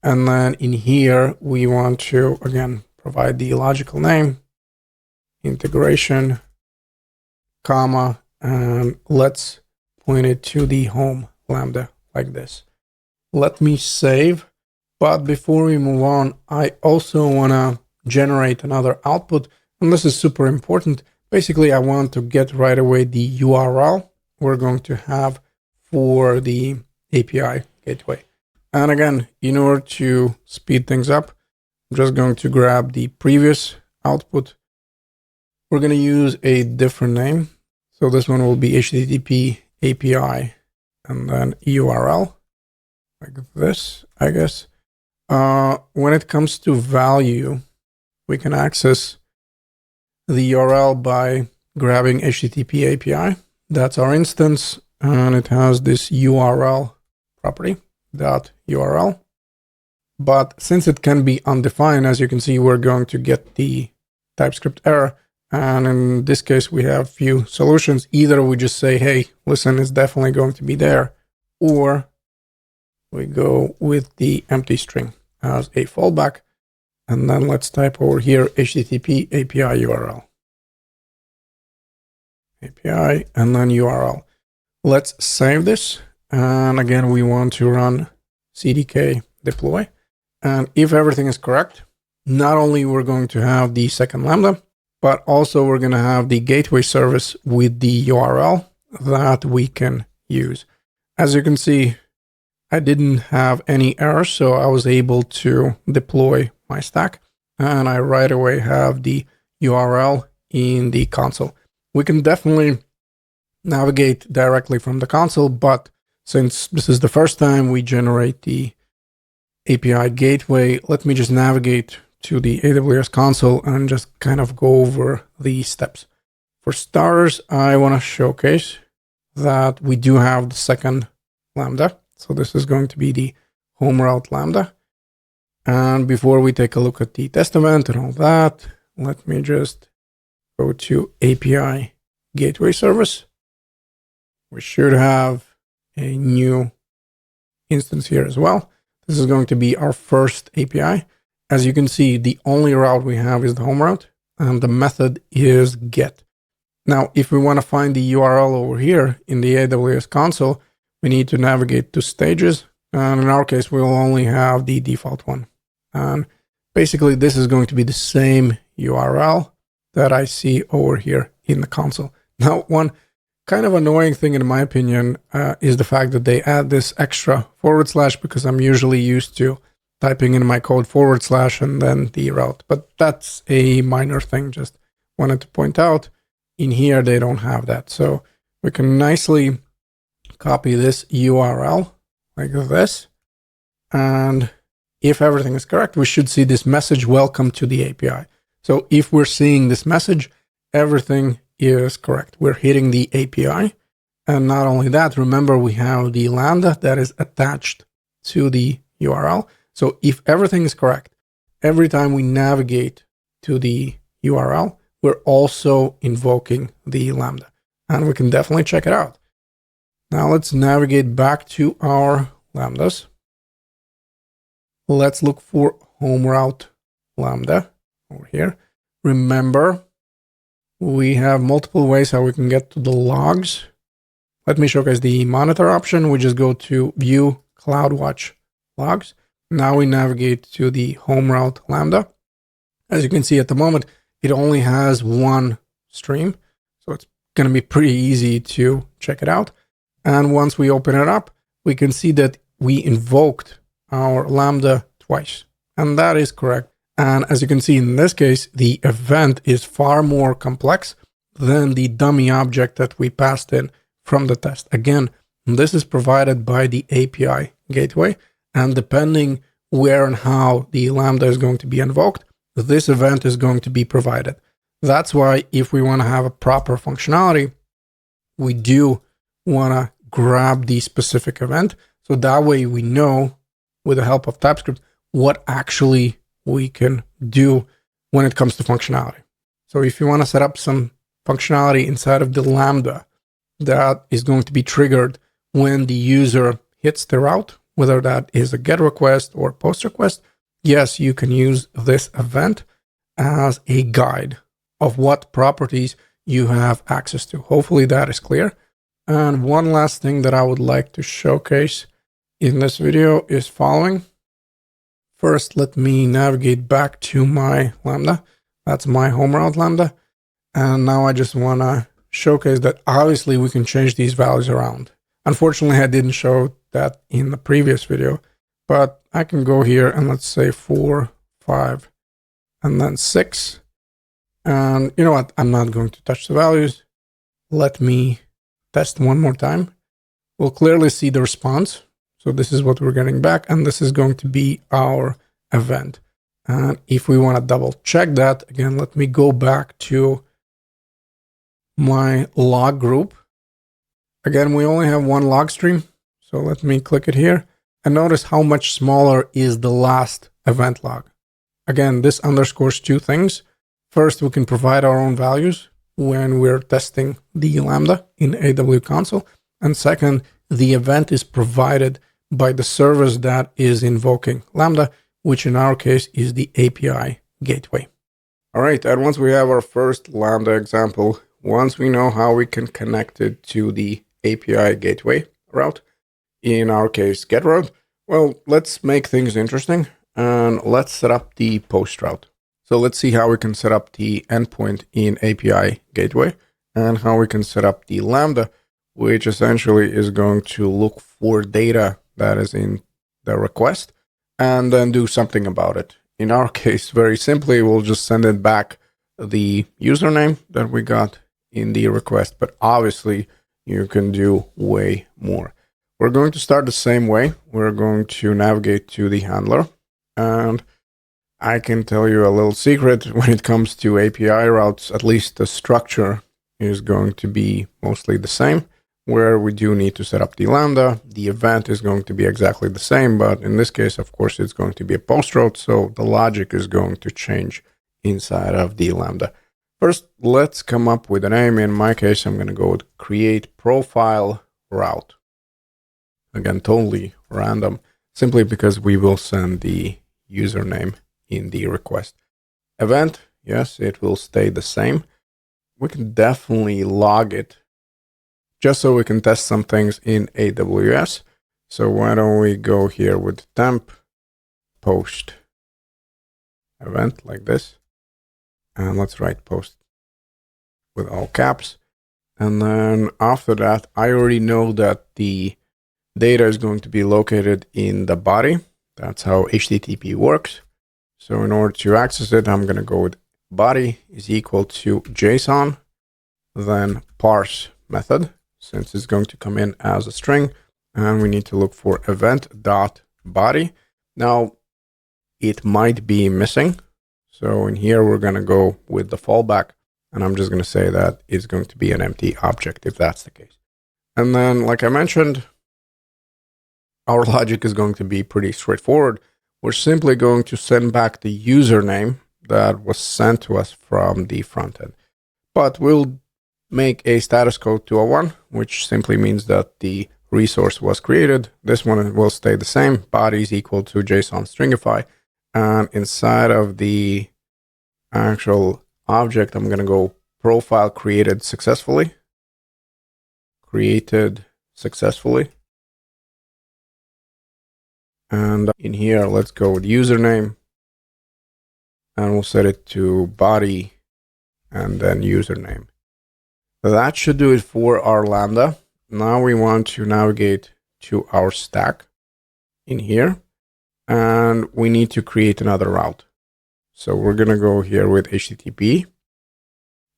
And then in here, we want to, again, provide the logical name, integration, comma, and let's point it to the home Lambda like this. Let me save. But before we move on, I also want to generate another output. And this is super important. Basically, I want to get right away the URL we're going to have for the API gateway. And again, in order to speed things up, I'm just going to grab the previous output. We're going to use a different name. So this one will be HTTP API and then URL like this, I guess. When it comes to value, we can access the URL by grabbing HTTP API. That's our instance, and it has this URL property, .url. But since it can be undefined, as you can see, we're going to get the TypeScript error. And in this case, we have few solutions. Either we just say, hey, listen, it's definitely going to be there, or we go with the empty string as a fallback. And then let's type over here HTTP API URL. API and then URL. Let's save this. And again, we want to run CDK deploy. And if everything is correct, not only we're going to have the second Lambda, but also we're going to have the gateway service with the URL that we can use. As you can see, I didn't have any errors, so I was able to deploy my stack, and I right away have the URL in the console. We can definitely navigate directly from the console, but since this is the first time we generate the API gateway, let me just navigate to the AWS console and just kind of go over the steps. For starters, I want to showcase that we do have the second Lambda. So this is going to be the home route Lambda. And before we take a look at the test event and all that, let me just go to API Gateway Service. We should have a new instance here as well. This is going to be our first API. As you can see, the only route we have is the home route, and the method is get. Now, if we want to find the URL over here in the AWS console, we need to navigate to stages. And in our case, we'll only have the default one. And basically, this is going to be the same URL that I see over here in the console. Now, one kind of annoying thing, in my opinion, is the fact that they add this extra / because I'm usually used to typing in my code / and then the route. But that's a minor thing. Just wanted to point out. In here, they don't have that. So we can nicely copy this URL like this. And if everything is correct, we should see this message, welcome to the API. So if we're seeing this message, everything is correct. We're hitting the API. And not only that, remember we have the Lambda that is attached to the URL. So if everything is correct, every time we navigate to the URL, we're also invoking the Lambda. And we can definitely check it out. Now let's navigate back to our Lambdas. Let's look for home route Lambda over here. Remember, we have multiple ways how we can get to the logs. Let me showcase the monitor option. We just go to view CloudWatch logs. Now we navigate to the home route Lambda. As you can see at the moment, it only has one stream. So it's going to be pretty easy to check it out. And once we open it up, we can see that we invoked our Lambda twice. And that is correct. And as you can see in this case, the event is far more complex than the dummy object that we passed in from the test. Again, this is provided by the API gateway. And depending where and how the Lambda is going to be invoked, this event is going to be provided. That's why if we want to have a proper functionality, we do want to grab the specific event. So that way we know, with the help of TypeScript, what actually we can do when it comes to functionality. So if you want to set up some functionality inside of the Lambda that is going to be triggered when the user hits the route, whether that is a GET request or POST request, yes, you can use this event as a guide of what properties you have access to. Hopefully that is clear. And one last thing that I would like to showcase in this video is following. First, let me navigate back to my Lambda. That's my home route Lambda. And now I just want to showcase that obviously we can change these values around. Unfortunately, I didn't show that in the previous video, but I can go here and let's say 4, 5, and then 6. And you know what? I'm not going to touch the values. Let me test one more time. We'll clearly see the response. So this is what we're getting back, and this is going to be our event. And if we want to double check that, again, let me go back to my log group. Again, we only have one log stream. So let me click it here and notice how much smaller is the last event log. Again, this underscores two things. First, we can provide our own values when we're testing the Lambda in AWS console. And second, the event is provided by the service that is invoking Lambda, which in our case is the API gateway. All right, and once we have our first Lambda example, once we know how we can connect it to the API gateway route, in our case, get route, well, let's make things interesting and let's set up the post route. So let's see how we can set up the endpoint in API gateway and how we can set up the Lambda, which essentially is going to look for data that is in the request and then do something about it. In our case, very simply, we'll just send it back the username that we got in the request, but obviously you can do way more. We're going to start the same way. We're going to navigate to the handler, and I can tell you a little secret when it comes to API routes, at least the structure is going to be mostly the same, where we do need to set up the Lambda. The event is going to be exactly the same, but in this case, of course, it's going to be a post route, so the logic is going to change inside of the Lambda. First, let's come up with a name. In my case, I'm going to go with create profile route. Again, totally random, simply because we will send the username in the request. Event, yes, it will stay the same. We can definitely log it just so we can test some things in AWS. So why don't we go here with temp post event like this. And let's write post with all caps. And then after that, I already know that the data is going to be located in the body. That's how HTTP works. So in order to access it, I'm going to go with body is equal to JSON, then parse method, since it's going to come in as a string. And we need to look for event.body. Now, it might be missing. So in here, we're going to go with the fallback. And I'm just going to say that it's going to be an empty object if that's the case. And then, like I mentioned, our logic is going to be pretty straightforward. We're simply going to send back the username that was sent to us from the front end. But we'll make a status code 201, which simply means that the resource was created. This one will stay the same. Body is equal to JSON stringify. And inside of the actual object, I'm going to go profile created successfully. Created successfully. And in here, let's go with username. And we'll set it to body and then username. That should do it for our Lambda. Now we want to navigate to our stack in here. And we need to create another route. So we're going to go here with HTTP,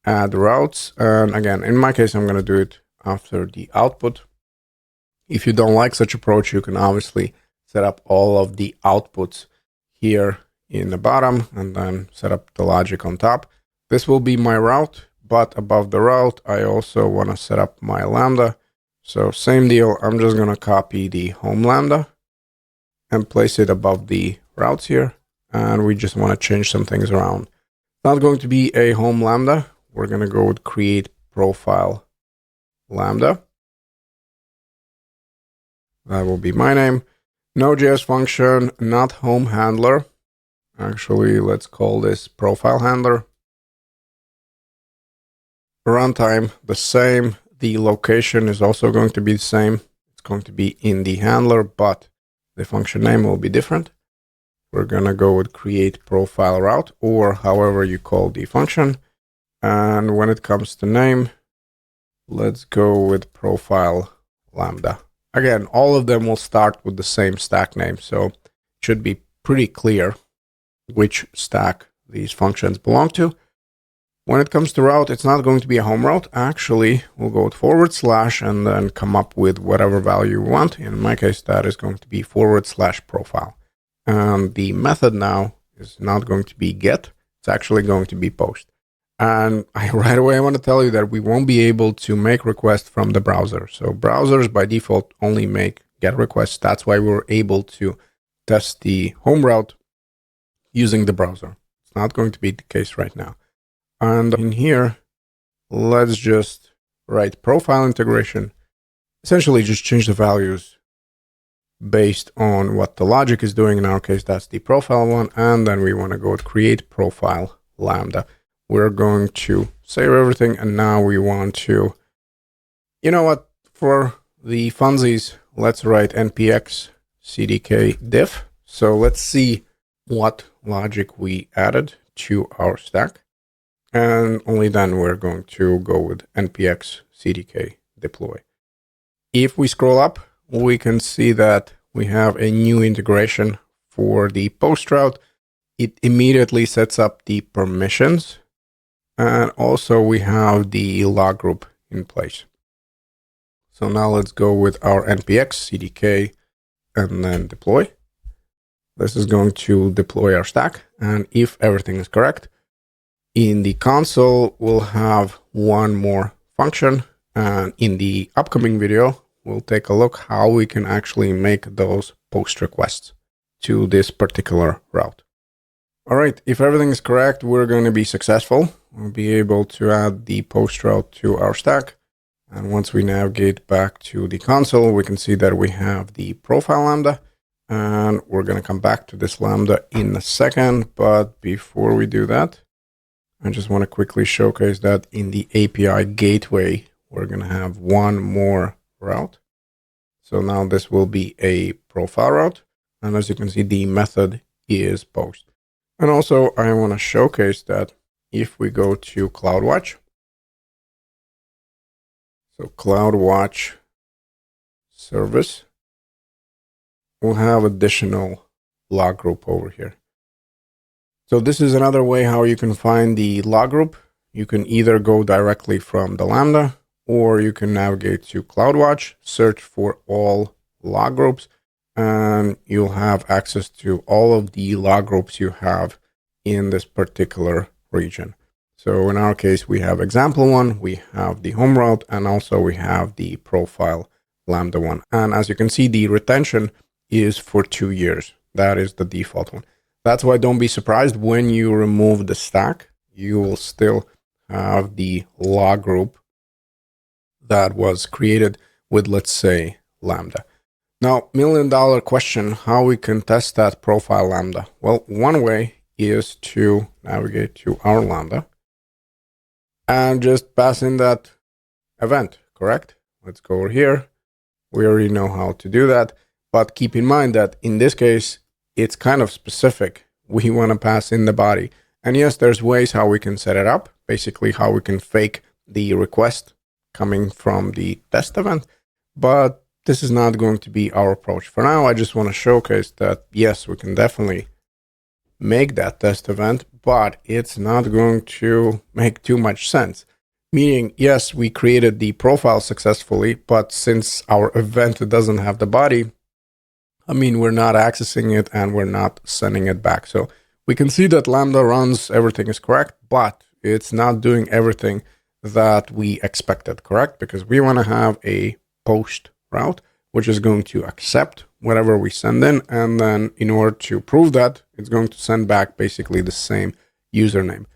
add routes. And again, in my case, I'm going to do it after the output. If you don't like such approach, you can obviously set up all of the outputs here in the bottom and then set up the logic on top. This will be my route, but above the route, I also want to set up my Lambda. So same deal. I'm just going to copy the home Lambda and place it above the routes here. And we just want to change some things around. It's not going to be a home Lambda. We're going to go with create profile Lambda. That will be my name. Node.js function, not home handler. Actually, let's call this profile handler. Runtime, the same. The location is also going to be the same. It's going to be in the handler, but the function name will be different. We're going to go with create profile route, or however you call the function. And when it comes to name, let's go with profile Lambda. Again, all of them will start with the same stack name, so it should be pretty clear which stack these functions belong to. When it comes to route, it's not going to be a home route. Actually, we'll go with / and then come up with whatever value we want. In my case, that is going to be / profile. And the method now is not going to be get. It's actually going to be post. And right away, I want to tell you that we won't be able to make requests from the browser. So browsers by default only make GET requests. That's why we were able to test the home route using the browser. It's not going to be the case right now. And in here, let's just write profile integration. Essentially, just change the values based on what the logic is doing. In our case, that's the profile one. And then we want to go with create profile Lambda. We're going to save everything. And now we want to, you know what, for the funsies, let's write npx CDK diff. So let's see what logic we added to our stack. And only then we're going to go with npx CDK deploy. If we scroll up, we can see that we have a new integration for the post route. It immediately sets up the permissions. And also we have the log group in place. So now let's go with our npx CDK and then deploy. This is going to deploy our stack. And if everything is correct, in the console, we'll have one more function. And in the upcoming video, we'll take a look how we can actually make those post requests to this particular route. All right, if everything is correct, we're going to be successful. We'll be able to add the post route to our stack. And once we navigate back to the console, we can see that we have the profile Lambda. And we're going to come back to this Lambda in a second. But before we do that, I just want to quickly showcase that in the API gateway, we're going to have one more route. So now this will be a profile route. And as you can see, the method is post. And also, I want to showcase that if we go to CloudWatch, so CloudWatch service, we'll have additional log group over here. So this is another way how you can find the log group. You can either go directly from the Lambda, or you can navigate to CloudWatch, search for all log groups, and you'll have access to all of the log groups you have in this particular region. So in our case, we have example one, we have the home route, and also we have the profile Lambda one. And as you can see, the retention is for 2 years. That is the default one. That's why don't be surprised when you remove the stack, you will still have the log group that was created with, let's say, Lambda. Now, $1 million question, how we can test that profile Lambda? Well, one way is to navigate to our Lambda and just pass in that event, correct? Let's go over here. We already know how to do that, but keep in mind that in this case, it's kind of specific. We want to pass in the body. And yes, there's ways how we can set it up, basically how we can fake the request coming from the test event, but this is not going to be our approach. For now, I just want to showcase that, yes, we can definitely make that test event, but it's not going to make too much sense. Meaning, yes, we created the profile successfully, but since our event doesn't have the body, I mean, we're not accessing it and we're not sending it back. So we can see that Lambda runs, everything is correct, but it's not doing everything that we expected, correct? Because we want to have a post route, which is going to accept whatever we send in. And then in order to prove that, it's going to send back basically the same username.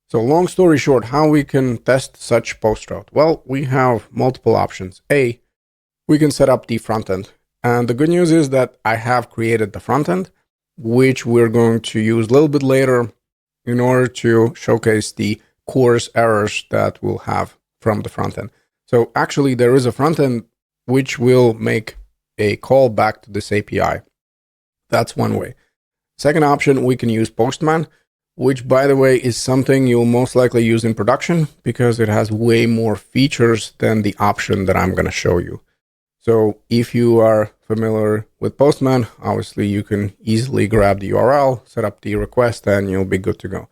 So long story short, how we can test such post route? Well, we have multiple options. A, we can set up the front end. And the good news is that I have created the front end, which we're going to use a little bit later in order to showcase the coarse errors that we'll have from the front end. So actually there is a front end which will make a call back to this API. That's one way. Second option, we can use Postman, which by the way is something you'll most likely use in production because it has way more features than the option that I'm going to show you. So if you are familiar with Postman, obviously you can easily grab the URL, set up the request, and you'll be good to go.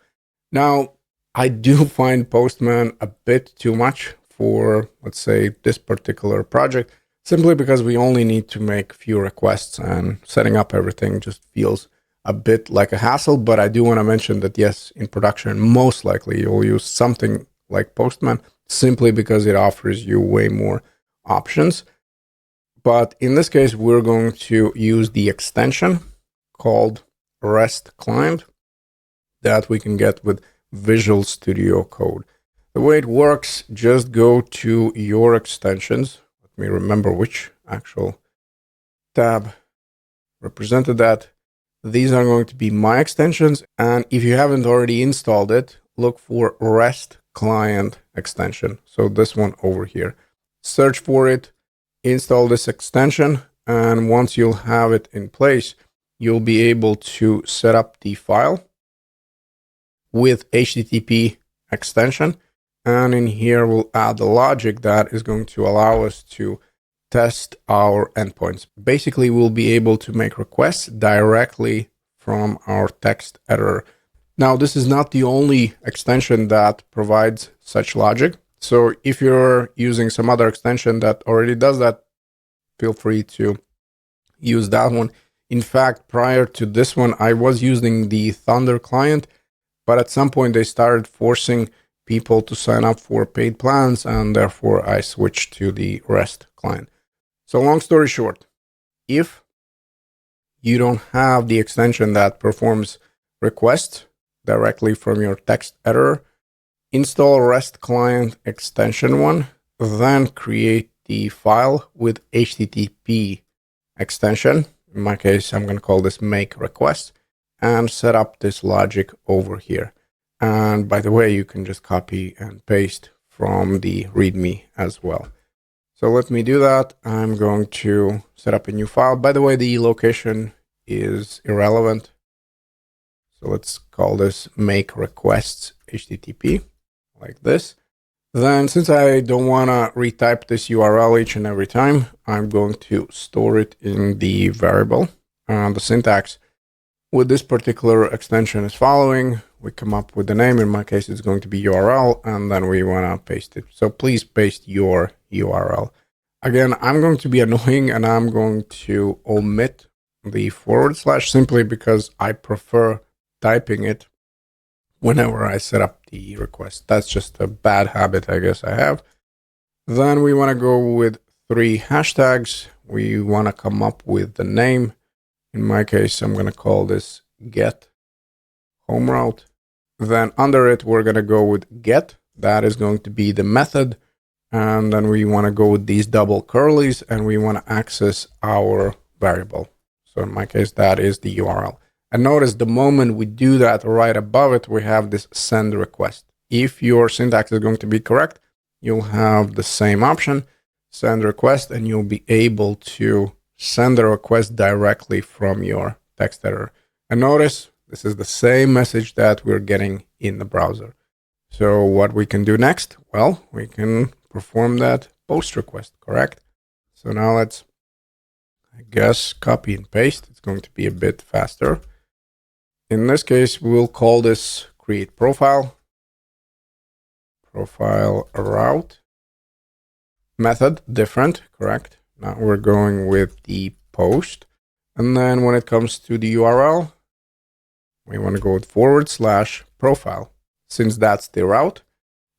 Now, I do find Postman a bit too much for, let's say, this particular project, simply because we only need to make few requests and setting up everything just feels a bit like a hassle. But I do want to mention that, yes, in production, most likely you'll use something like Postman simply because it offers you way more options. But in this case, we're going to use the extension called REST Client that we can get with Visual Studio Code. The way it works, just go to your extensions. Let me remember which actual tab represented that. These are going to be my extensions. And if you haven't already installed it, look for REST Client extension. So this one over here. Search for it, install this extension, and once you'll have it in place, you'll be able to set up the file with HTTP extension. And in here, we'll add the logic that is going to allow us to test our endpoints. Basically, we'll be able to make requests directly from our text editor. Now, this is not the only extension that provides such logic. So if you're using some other extension that already does that, feel free to use that one. In fact, prior to this one, I was using the Thunder client, but at some point they started forcing people to sign up for paid plans, and therefore I switched to the REST client. So long story short, if you don't have the extension that performs requests directly from your text editor, install REST client extension one, then create the file with HTTP extension. In my case, I'm going to call this make request, and set up this logic over here. And by the way, you can just copy and paste from the README as well. So let me do that. I'm going to set up a new file. By the way, the location is irrelevant. So let's call this make requests HTTP, like this. Then since I don't want to retype this URL each and every time, I'm going to store it in the variable. And the syntax with this particular extension is following. We come up with the name. In my case, it's going to be URL, and then we want to paste it. So please paste your URL. Again, I'm going to be annoying, and I'm going to omit the / simply because I prefer typing it whenever I set up the request. That's just a bad habit, I guess I have. Then we want to go with 3 hashtags. We want to come up with the name. In my case, I'm going to call this get home route. Then under it, we're going to go with get. That is going to be the method. And then we want to go with these double curlies, and we want to access our variable. So in my case, that is the URL. And notice the moment we do that, right above it, we have this send request. If your syntax is going to be correct, you'll have the same option, send request, and you'll be able to send the request directly from your text editor. And notice this is the same message that we're getting in the browser. So what we can do next? Well, we can perform that post request, correct? So now let's, I guess, copy and paste. It's going to be a bit faster. In this case, we'll call this create profile route. Method, different, correct? Now we're going with the post. And then when it comes to the URL, we want to go with / profile. Since that's the route,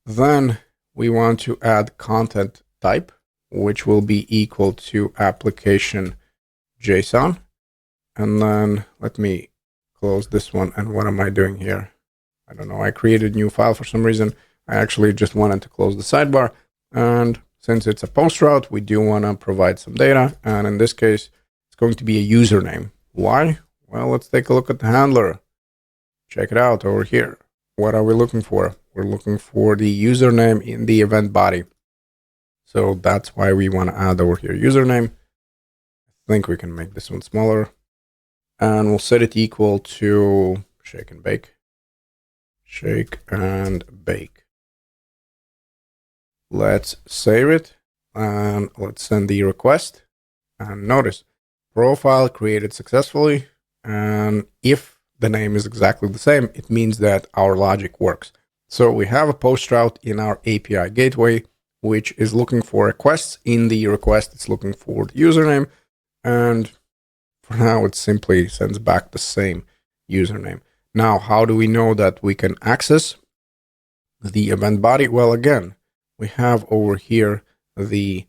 then we want to add content type, which will be equal to application JSON. And then let me close this one. And what am I doing here? I don't know. I created a new file for some reason. I actually just wanted to close the sidebar. And since it's a post route, we do want to provide some data. And in this case, it's going to be a username. Why? Well, let's take a look at the handler. Check it out over here. What are we looking for? We're looking for the username in the event body. So that's why we want to add over here username. I think we can make this one smaller. And we'll set it equal to shake and bake. Shake and bake. Let's save it and let's send the request. And notice, profile created successfully. And if the name is exactly the same, it means that our logic works. So we have a post route in our API gateway, which is looking for requests. In the request, it's looking for the username. And for now, it simply sends back the same username. Now, how do we know that we can access the event body? Well, again, we have over here the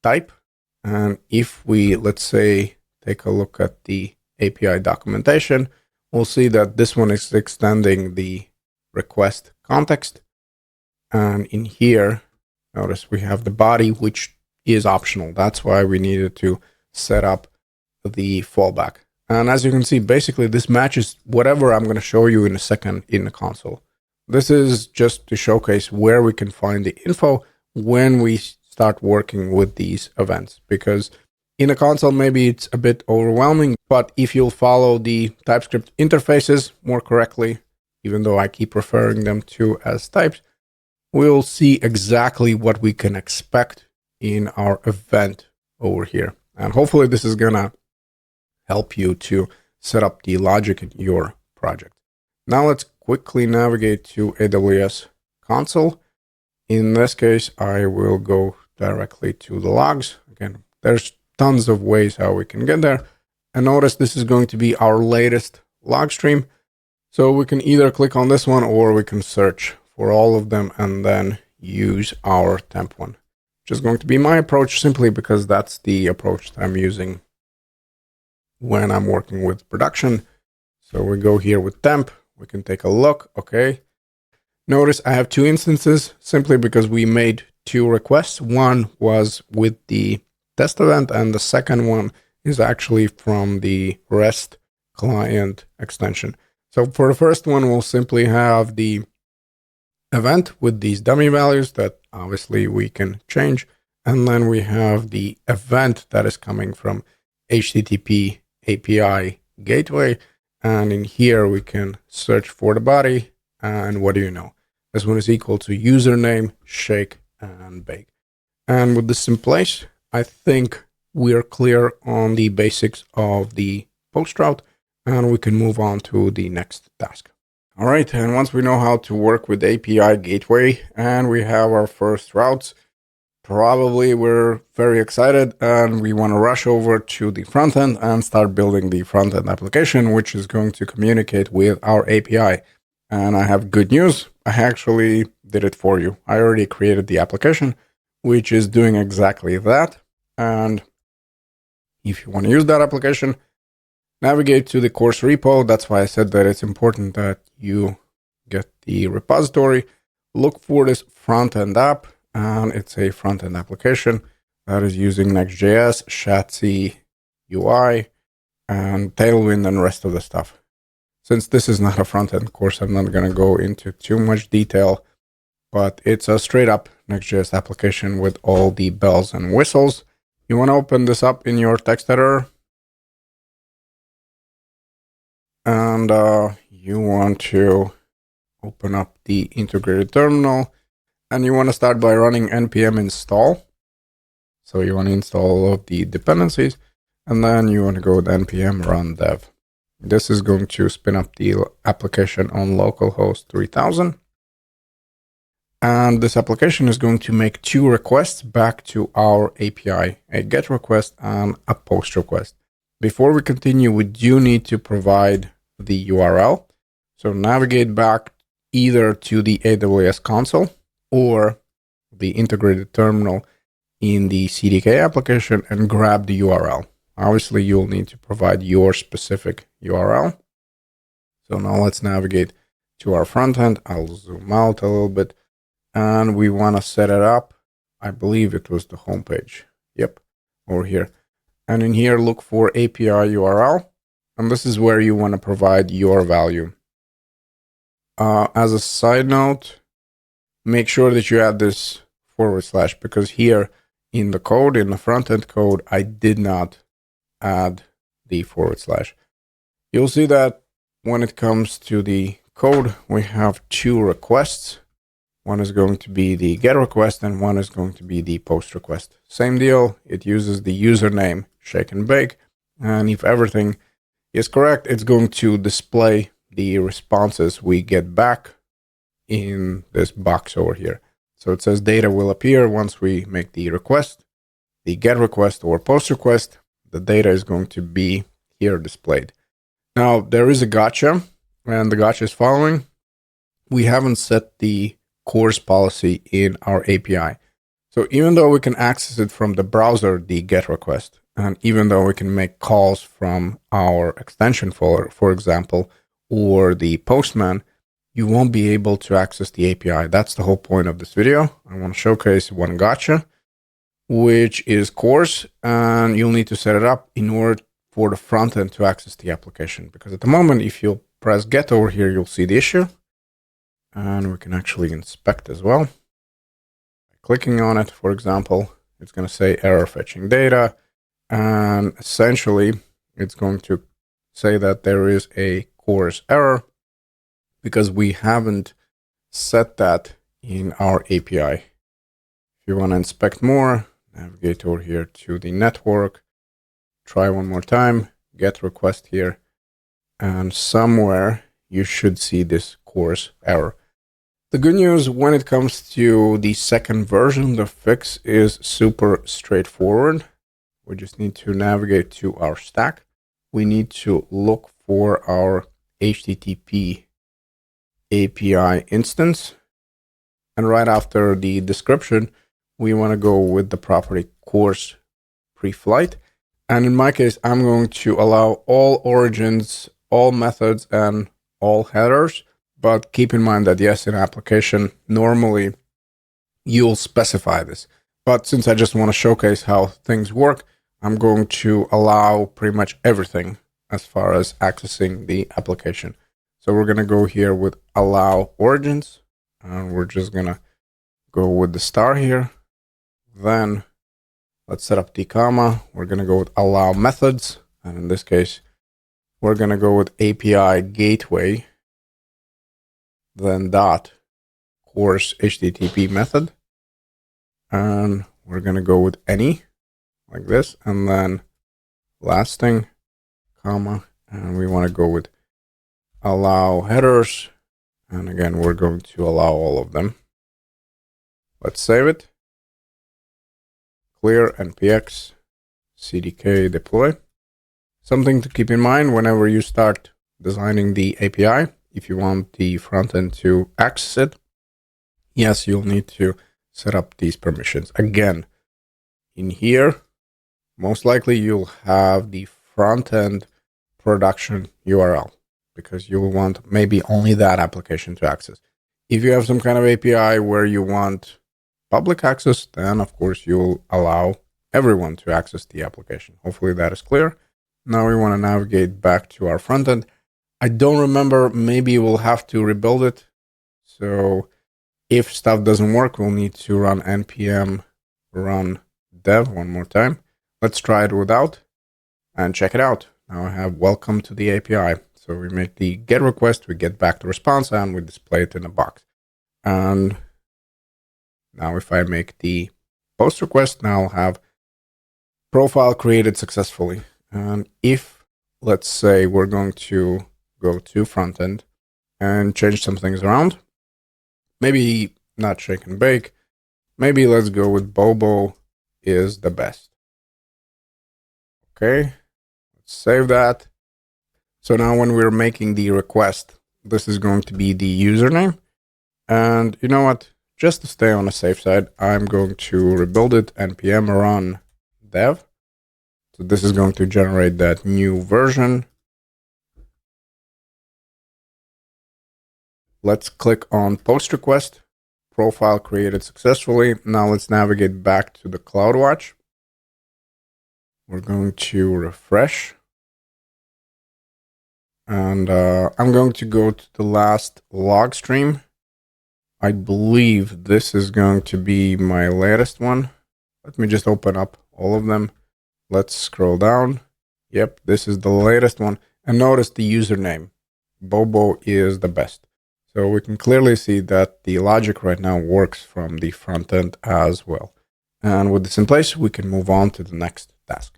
type. And if we, let's say, take a look at the API documentation, we'll see that this one is extending the request context. And in here, notice we have the body, which is optional. That's why we needed to set up the fallback. And as you can see, basically this matches whatever I'm going to show you in a second in the console. This is just to showcase where we can find the info when we start working with these events. Because in a console, maybe it's a bit overwhelming, but if you'll follow the TypeScript interfaces more correctly, even though I keep referring them to as types, we'll see exactly what we can expect in our event over here. And hopefully this is going to help you to set up the logic in your project. Now let's quickly navigate to AWS console. In this case, I will go directly to the logs. Again, there's tons of ways how we can get there. And notice this is going to be our latest log stream. So we can either click on this one or we can search for all of them and then use our temp one, which is going to be my approach simply because that's the approach that I'm using when I'm working with production. So we go here with temp, we can take a look. Okay. Notice I have two instances simply because we made two requests. One was with the test event and the second one is actually from the REST client extension. So for the first one, we'll simply have the event with these dummy values that obviously we can change. And then we have the event that is coming from HTTP API gateway. And in here, we can search for the body. And what do you know? This one is equal to username, shake, and bake. And with this in place, I think we're clear on the basics of the post route, and we can move on to the next task. All right, and once we know how to work with API gateway and we have our first routes, probably we're very excited and we want to rush over to the front end and start building the front end application, which is going to communicate with our API. And I have good news. I actually did it for you. I already created the application, which is doing exactly that. And if you want to use that application, navigate to the course repo. That's why I said that it's important that you get the repository. Look for this front-end app, and it's a front-end application that is using Next.js, Shatsy UI, and Tailwind and rest of the stuff. Since this is not a front-end course, I'm not going to go into too much detail, but it's a straight-up Next.js application with all the bells and whistles. You want to open this up in your text editor, and you want to open up the integrated terminal, and you want to start by running npm install. So you want to install all of the dependencies, and then you want to go with npm run dev. This is going to spin up the application on localhost 3000. And this application is going to make two requests back to our API, a GET request and a POST request. Before we continue, we do need to provide the URL. So navigate back either to the AWS console or the integrated terminal in the CDK application and grab the URL. Obviously, you'll need to provide your specific URL. So now let's navigate to our front end. I'll zoom out a little bit. And we want to set it up. I believe it was the home page. Yep, over here. And in here, look for API URL. And this is where you want to provide your value. As a side note, make sure that you add this / because here in the code, in the front end code, I did not add the /. You'll see that when it comes to the code, we have two requests. One is going to be the GET request and one is going to be the POST request. Same deal. It uses the username shake and bake. And if everything is correct, it's going to display the responses we get back in this box over here. So it says data will appear once we make the request, the GET request or POST request. The data is going to be here displayed. Now, there is a gotcha, and the gotcha is following. We haven't set the course policy in our API. So even though we can access it from the browser, the GET request, and even though we can make calls from our extension folder, for example, or the Postman, you won't be able to access the API. That's the whole point of this video. I want to showcase one gotcha, which is course, and you'll need to set it up in order for the front end to access the application. Because at the moment, if you press get over here, you'll see the issue. And we can actually inspect as well. By clicking on it, for example, it's going to say error fetching data. And essentially, it's going to say that there is a course error because we haven't set that in our API. If you want to inspect more, navigate over here to the network. Try one more time, get request here. And somewhere you should see this course error. The good news when it comes to the second version, the fix is super straightforward. We just need to navigate to our stack. We need to look for our HTTP API instance. And right after the description, we want to go with the property course pre-flight. And in my case, I'm going to allow all origins, all methods, and all headers. But keep in mind that yes, in application, normally you'll specify this. But since I just want to showcase how things work, I'm going to allow pretty much everything as far as accessing the application. So we're going to go here with allow origins, and we're just going to go with the star here. Then let's set up the comma. We're going to go with allow methods. And in this case, we're going to go with API gateway, then dot course HTTP method. And we're going to go with any like this. And then last thing, comma. And we want to go with allow headers. And again, we're going to allow all of them. Let's save it. Clear npx CDK deploy. Something to keep in mind whenever you start designing the API, if you want the front end to access it, yes, you'll need to set up these permissions. Again, in here, most likely you'll have the front end production URL because you'll want maybe only that application to access. If you have some kind of API where you want public access, then of course you'll allow everyone to access the application. Hopefully that is clear. Now we want to navigate back to our front end. I don't remember, maybe we'll have to rebuild it. So if stuff doesn't work, we'll need to run npm run dev one more time. Let's try it without and check it out. Now I have welcome to the API. So we make the get request, we get back the response, and we display it in a box. And now if I make the post request, now I'll have profile created successfully. And if, let's say, we're going to go to front end and change some things around, maybe not shake and bake, maybe let's go with Bobo is the best. Okay, let's save that. So now when we're making the request, this is going to be the username. And you know what? Just to stay on the safe side, I'm going to rebuild it npm run dev. So this is going to generate that new version. Let's click on post request. Profile created successfully. Now let's navigate back to the CloudWatch. We're going to refresh. And I'm going to go to the last log stream. I believe this is going to be my latest one. Let me just open up all of them. Let's scroll down. Yep, this is the latest one. And notice the username. Bobo is the best. So we can clearly see that the logic right now works from the front end as well. And with this in place, we can move on to the next task.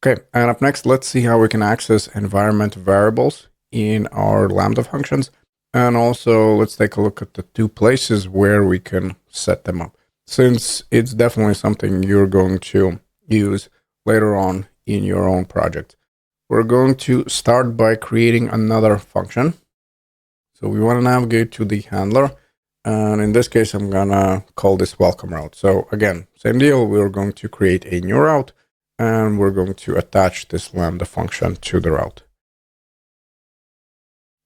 Okay, and up next, let's see how we can access environment variables in our Lambda functions. And also, let's take a look at the two places where we can set them up, since it's definitely something you're going to use later on in your own project. We're going to start by creating another function. So we want to navigate to the handler. And in this case, I'm going to call this welcome route. So again, same deal. We're going to create a new route, and we're going to attach this Lambda function to the route.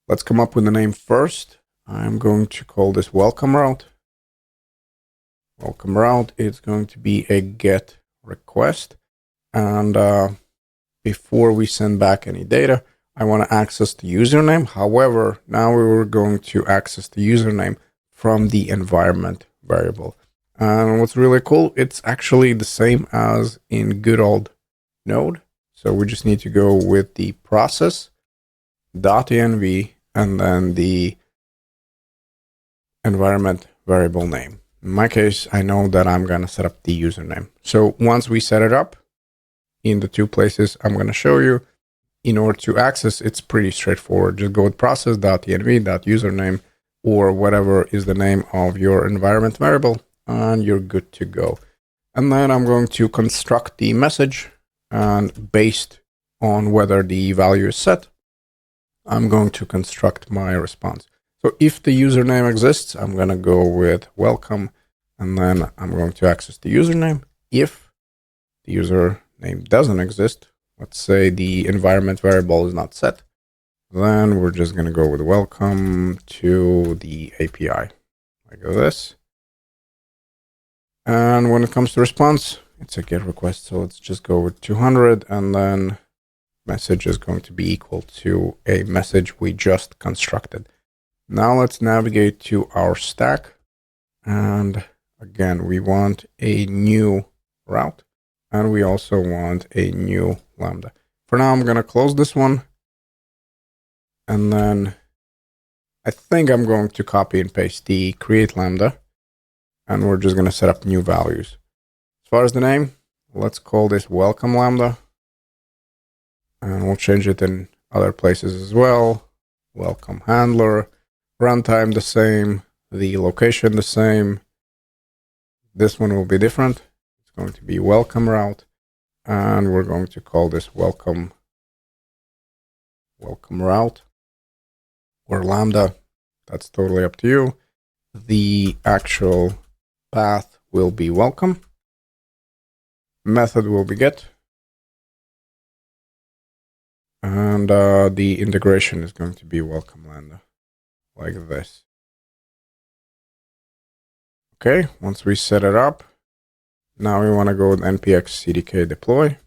Let's come up with a name first. I'm going to call this welcome route. Welcome route is going to be a get request. And before we send back any data, I want to access the username. However, now we were going to access the username from the environment variable. And what's really cool, it's actually the same as in good old Node. So we just need to go with the process.env and then the environment variable name. In my case, I know that I'm going to set up the username. So once we set it up in the two places I'm going to show you, in order to access, it's pretty straightforward. Just go with process.env.username or whatever is the name of your environment variable, and you're good to go. And then I'm going to construct the message, and based on whether the value is set, I'm going to construct my response. So if the username exists, I'm going to go with welcome, and then I'm going to access the username. If the username doesn't exist, let's say the environment variable is not set, then we're just going to go with welcome to the API, like this. And when it comes to response, it's a GET request. So let's just go with 200, and then message is going to be equal to a message we just constructed. Now let's navigate to our stack. And again, we want a new route, and we also want a new Lambda. For now, I'm going to close this one. And then I think I'm going to copy and paste the create Lambda, and we're just going to set up new values. As far as the name, let's call this welcome Lambda, and we'll change it in other places as well. Welcome handler, runtime the same, the location the same. This one will be different. It's going to be welcome route, and we're going to call this welcome route or Lambda. That's totally up to you. The actual path will be welcome. Method will be get. And the integration is going to be welcome Lambda, like this. Okay, once we set it up, now we want to go with npx CDK deploy.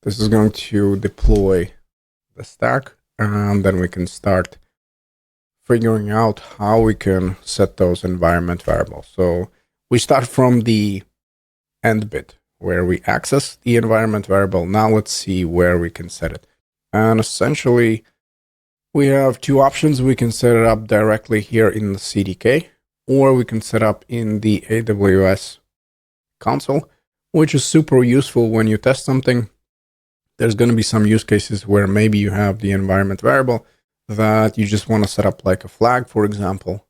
This is going to deploy the stack, and then we can start figuring out how we can set those environment variables. So we start from the end bit where we access the environment variable. Now let's see where we can set it. And essentially, we have two options. We can set it up directly here in the CDK, or we can set up in the AWS console, which is super useful when you test something. There's going to be some use cases where maybe you have the environment variable that you just want to set up like a flag, for example,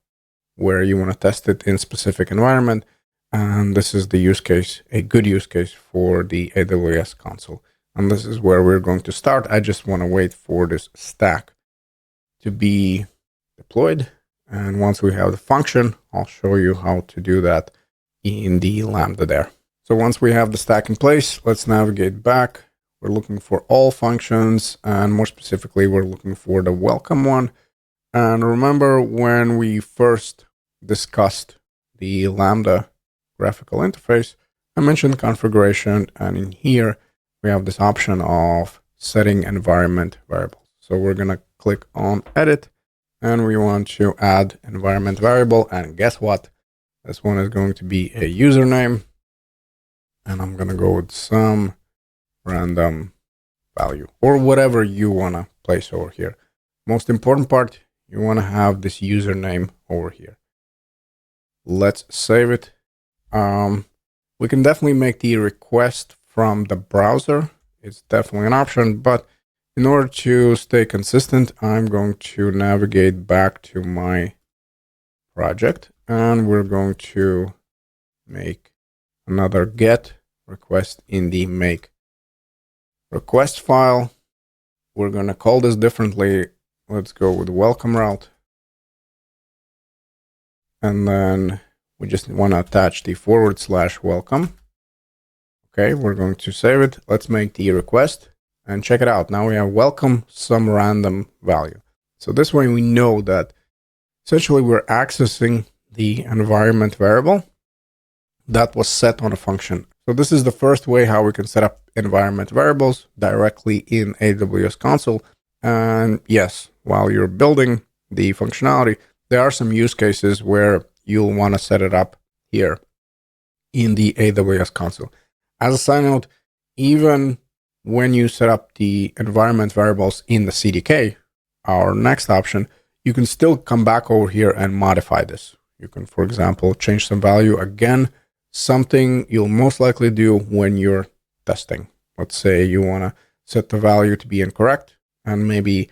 where you want to test it in specific environment. And this is the use case, a good use case for the AWS console. And this is where we're going to start. I just want to wait for this stack to be deployed. And once we have the function, I'll show you how to do that in the Lambda there. So once we have the stack in place, let's navigate back. We're looking for all functions, and more specifically, we're looking for the welcome one. And remember when we first discussed the Lambda graphical interface, I mentioned configuration, and in here, we have this option of setting environment variables. So we're going to click on edit, and we want to add environment variable. And guess what? This one is going to be a username, and I'm going to go with some random value or whatever you want to place over here. Most important part, you want to have this username over here. Let's save it. We can definitely make the request from the browser. It's definitely an option, but in order to stay consistent, I'm going to navigate back to my project, and we're going to make another get request in the make request file. We're going to call this differently. Let's go with welcome route. And then we just want to attach the /welcome. Okay, we're going to save it. Let's make the request and check it out. Now we have welcome some random value. So this way we know that essentially we're accessing the environment variable that was set on a function. So this is the first way how we can set up environment variables directly in AWS console. And yes, while you're building the functionality, there are some use cases where you'll want to set it up here in the AWS console. As a side note, even when you set up the environment variables in the CDK, our next option, you can still come back over here and modify this. You can, for example, change some value. Again, something you'll most likely do when you're testing. Let's say you want to set the value to be incorrect and maybe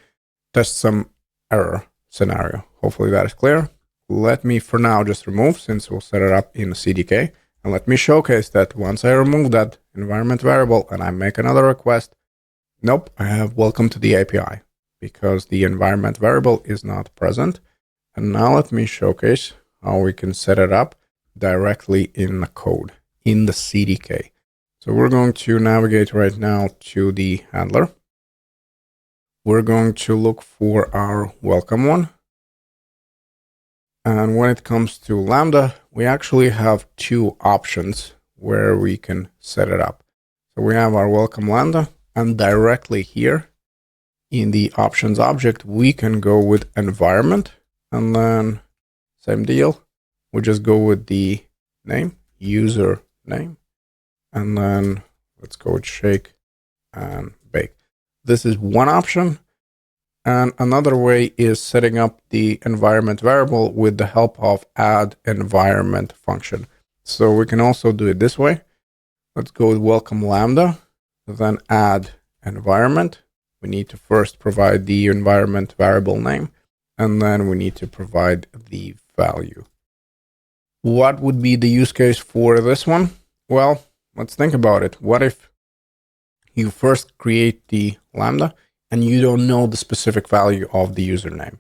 test some error scenario. Hopefully that is clear. Let me for now just remove, since we'll set it up in the CDK. And let me showcase that once I remove that environment variable and I make another request, nope, I have welcome to the API. because the environment variable is not present. And now let me showcase how we can set it up directly in the code, in the CDK. So we're going to navigate right now to the handler. We're going to look for our welcome one. And when it comes to Lambda, we actually have two options where we can set it up. So we have our welcome Lambda, and directly here in the options object, we can go with environment, and then same deal. We just go with the name, user name, and then let's go with shake and bake. This is one option. And another way is setting up the environment variable with the help of add environment function. So we can also do it this way. Let's go with welcome Lambda, then add environment. We need to first provide the environment variable name, and then we need to provide the value. What would be the use case for this one? Well, let's think about it. What if you first create the Lambda and you don't know the specific value of the username?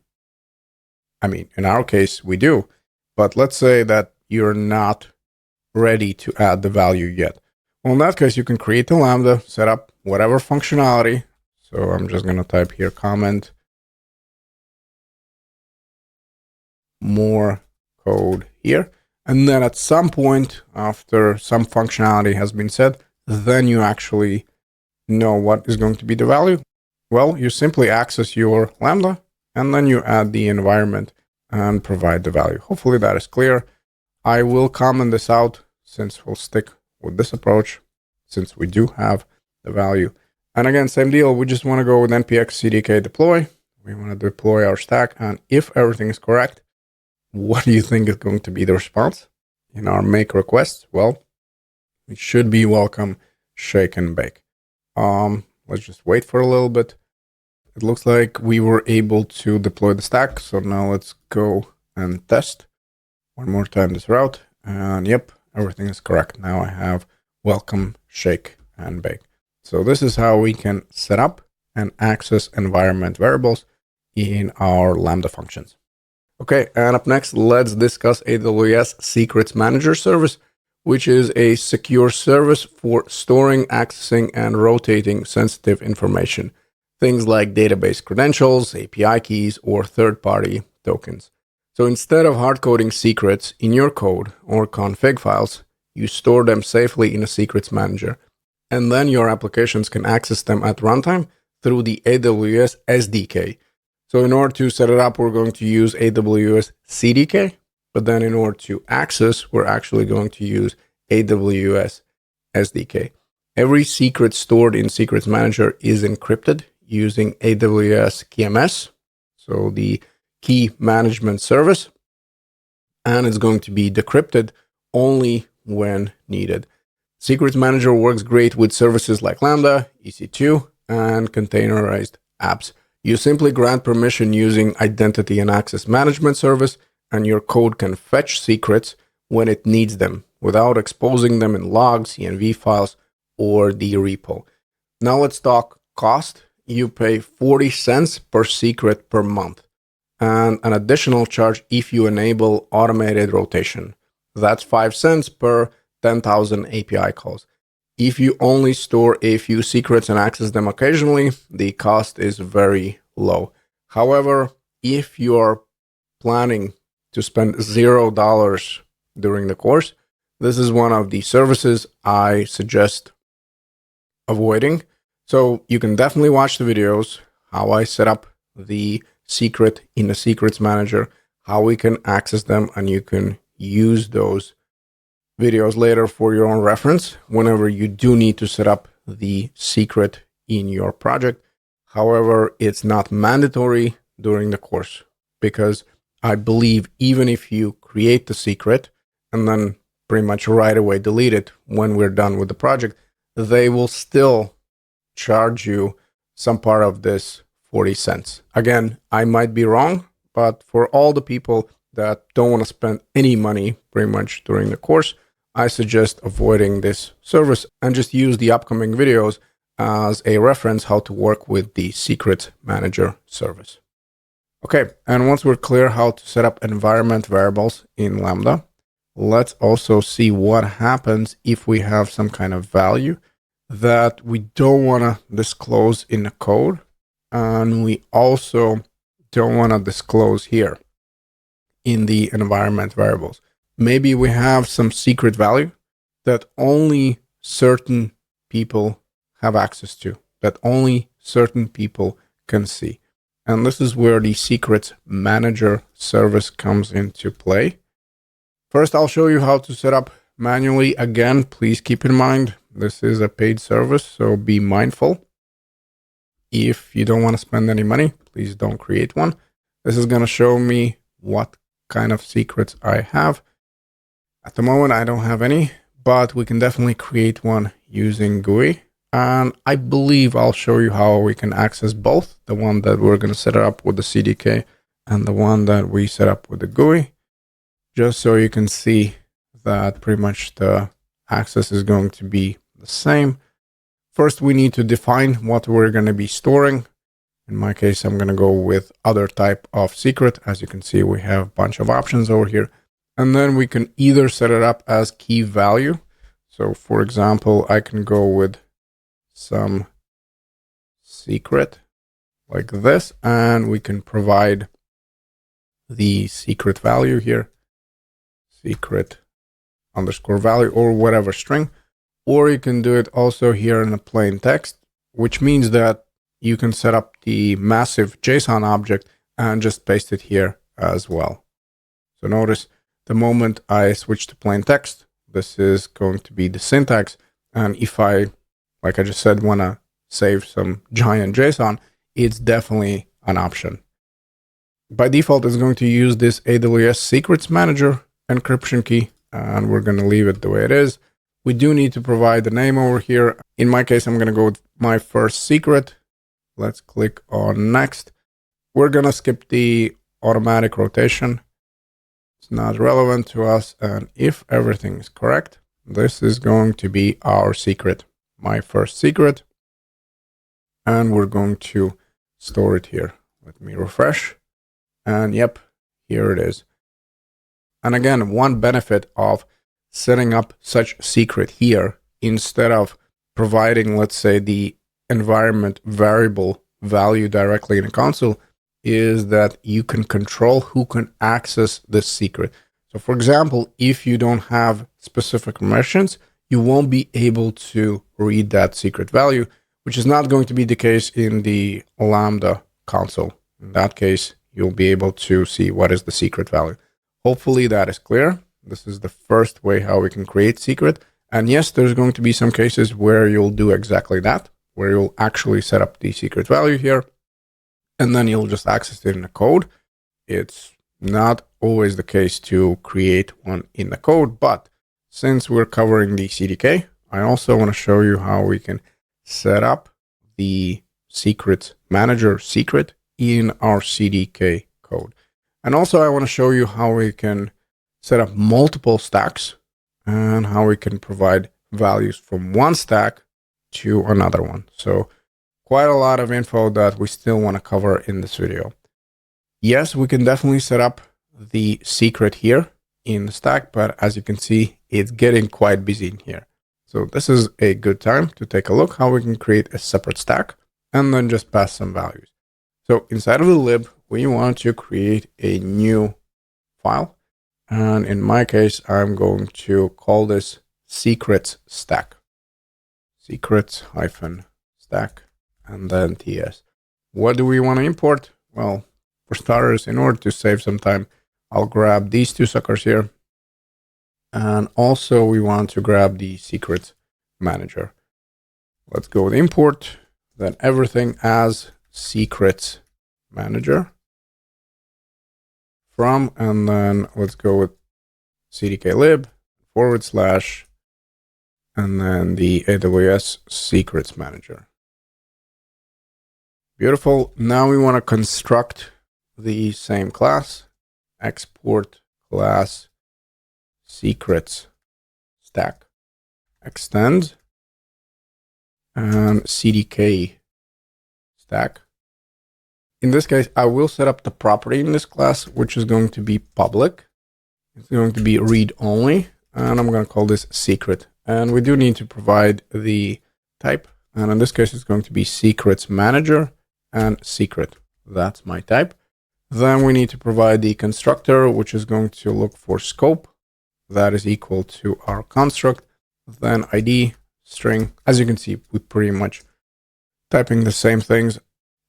I mean, in our case, we do, but let's say that you're not ready to add the value yet. Well, in that case, you can create the Lambda, set up whatever functionality. So I'm just going to type here comment more code here. And then at some point, after some functionality has been set, then you actually know what is going to be the value. Well, you simply access your Lambda, and then you add the environment and provide the value. Hopefully that is clear. I will comment this out since we'll stick with this approach, since we do have the value. And again, same deal. We just want to go with npx CDK deploy. We want to deploy our stack. And if everything is correct, what do you think is going to be the response in our make request? Well, it should be welcome, shake and bake. Let's just wait for a little bit. It looks like we were able to deploy the stack. So now let's go and test one more time this route. And yep, everything is correct. Now I have welcome, shake and bake. So this is how we can set up and access environment variables in our Lambda functions. Okay, and up next, let's discuss AWS Secrets Manager service, which is a secure service for storing, accessing, and rotating sensitive information. Things like database credentials, API keys, or third-party tokens. So instead of hard-coding secrets in your code or config files, you store them safely in a secrets manager. And then your applications can access them at runtime through the AWS SDK. So in order to set it up, we're going to use AWS CDK, but then in order to access, we're actually going to use AWS SDK. Every secret stored in Secrets Manager is encrypted using AWS KMS, so the key management service, and it's going to be decrypted only when needed. Secrets Manager works great with services like Lambda, EC2, and containerized apps. You simply grant permission using Identity and Access Management Service, and your code can fetch secrets when it needs them without exposing them in logs, env files, or the repo. Now let's talk cost. You pay 40 cents per secret per month, and an additional charge if you enable automated rotation. That's 5 cents per 10,000 API calls. If you only store a few secrets and access them occasionally, the cost is very low. However, if you are planning to spend $0 during the course, this is one of the services I suggest avoiding. So you can definitely watch the videos, how I set up the secret in the Secrets Manager, how we can access them, and you can use those videos later for your own reference whenever you do need to set up the secret in your project. However, it's not mandatory during the course, because I believe even if you create the secret and then pretty much right away delete it when we're done with the project, they will still charge you some part of this 40 cents. Again, I might be wrong, but for all the people that don't want to spend any money pretty much during the course, I suggest avoiding this service and just use the upcoming videos as a reference how to work with the secret manager service. Okay, and once we're clear how to set up environment variables in Lambda, let's also see what happens if we have some kind of value that we don't want to disclose in the code, and we also don't want to disclose here in the environment variables. Maybe we have some secret value that only certain people have access to, that only certain people can see. And this is where the secrets manager service comes into play. First, I'll show you how to set up manually. Again, please keep in mind, this is a paid service, so be mindful. If you don't want to spend any money, please don't create one. This is going to show me what kind of secrets I have. At the moment, I don't have any, but we can definitely create one using GUI. And I believe I'll show you how we can access both, the one that we're going to set up with the CDK and the one that we set up with the GUI, just so you can see that pretty much the access is going to be the same. First, we need to define what we're going to be storing. In my case, I'm going to go with other type of secret. As you can see, we have a bunch of options over here. And then we can either set it up as key value. So for example, I can go with some secret like this, and we can provide the secret value here, secret underscore value or whatever string, or you can do it also here in a plain text, which means that you can set up the massive JSON object and just paste it here as well. So notice the moment I switch to plain text, this is going to be the syntax. And if I, like I just said, want to save some giant JSON, it's definitely an option. By default, it's going to use this AWS Secrets Manager encryption key, and we're going to leave it the way it is. We do need to provide the name over here. In my case, I'm going to go with my first secret. Let's click on next. We're going to skip the automatic rotation. It's not relevant to us. And if everything is correct, this is going to be our secret, my first secret. And we're going to store it here. Let me refresh. And yep, here it is. And again, one benefit of setting up such secret here, instead of providing, let's say, the environment variable value directly in a console, is that you can control who can access this secret. So for example, if you don't have specific permissions, you won't be able to read that secret value, which is not going to be the case in the Lambda console. In that case, you'll be able to see what is the secret value. Hopefully that is clear. This is the first way how we can create secret. And yes, there's going to be some cases where you'll do exactly that, where you'll actually set up the secret value here, and then you'll just access it in the code. It's not always the case to create one in the code, but since we're covering the CDK, I also want to show you how we can set up the secret manager secret in our CDK code. And also I want to show you how we can set up multiple stacks and how we can provide values from one stack to another one. So quite a lot of info that we still want to cover in this video. Yes, we can definitely set up the secret here in the stack, but as you can see, it's getting quite busy in here. So this is a good time to take a look how we can create a separate stack and then just pass some values. So inside of the lib, we want to create a new file. And in my case, I'm going to call this secrets stack. Secrets-stack and then TS. What do we want to import? Well, for starters, in order to save some time, I'll grab these two suckers here. And also we want to grab the secret manager. Let's go with import, then everything as secrets manager from, and then let's go with CDK lib / and then the AWS secrets manager. Beautiful. Now we want to construct the same class, export class secrets stack, extend, and CDK stack. In this case, I will set up the property in this class, which is going to be public. It's going to be read only, and I'm going to call this secret. And we do need to provide the type. And in this case, it's going to be secrets manager and secret. That's my type. Then we need to provide the constructor, which is going to look for scope. That is equal to our construct. Then ID, string. As you can see, we pretty much typing the same things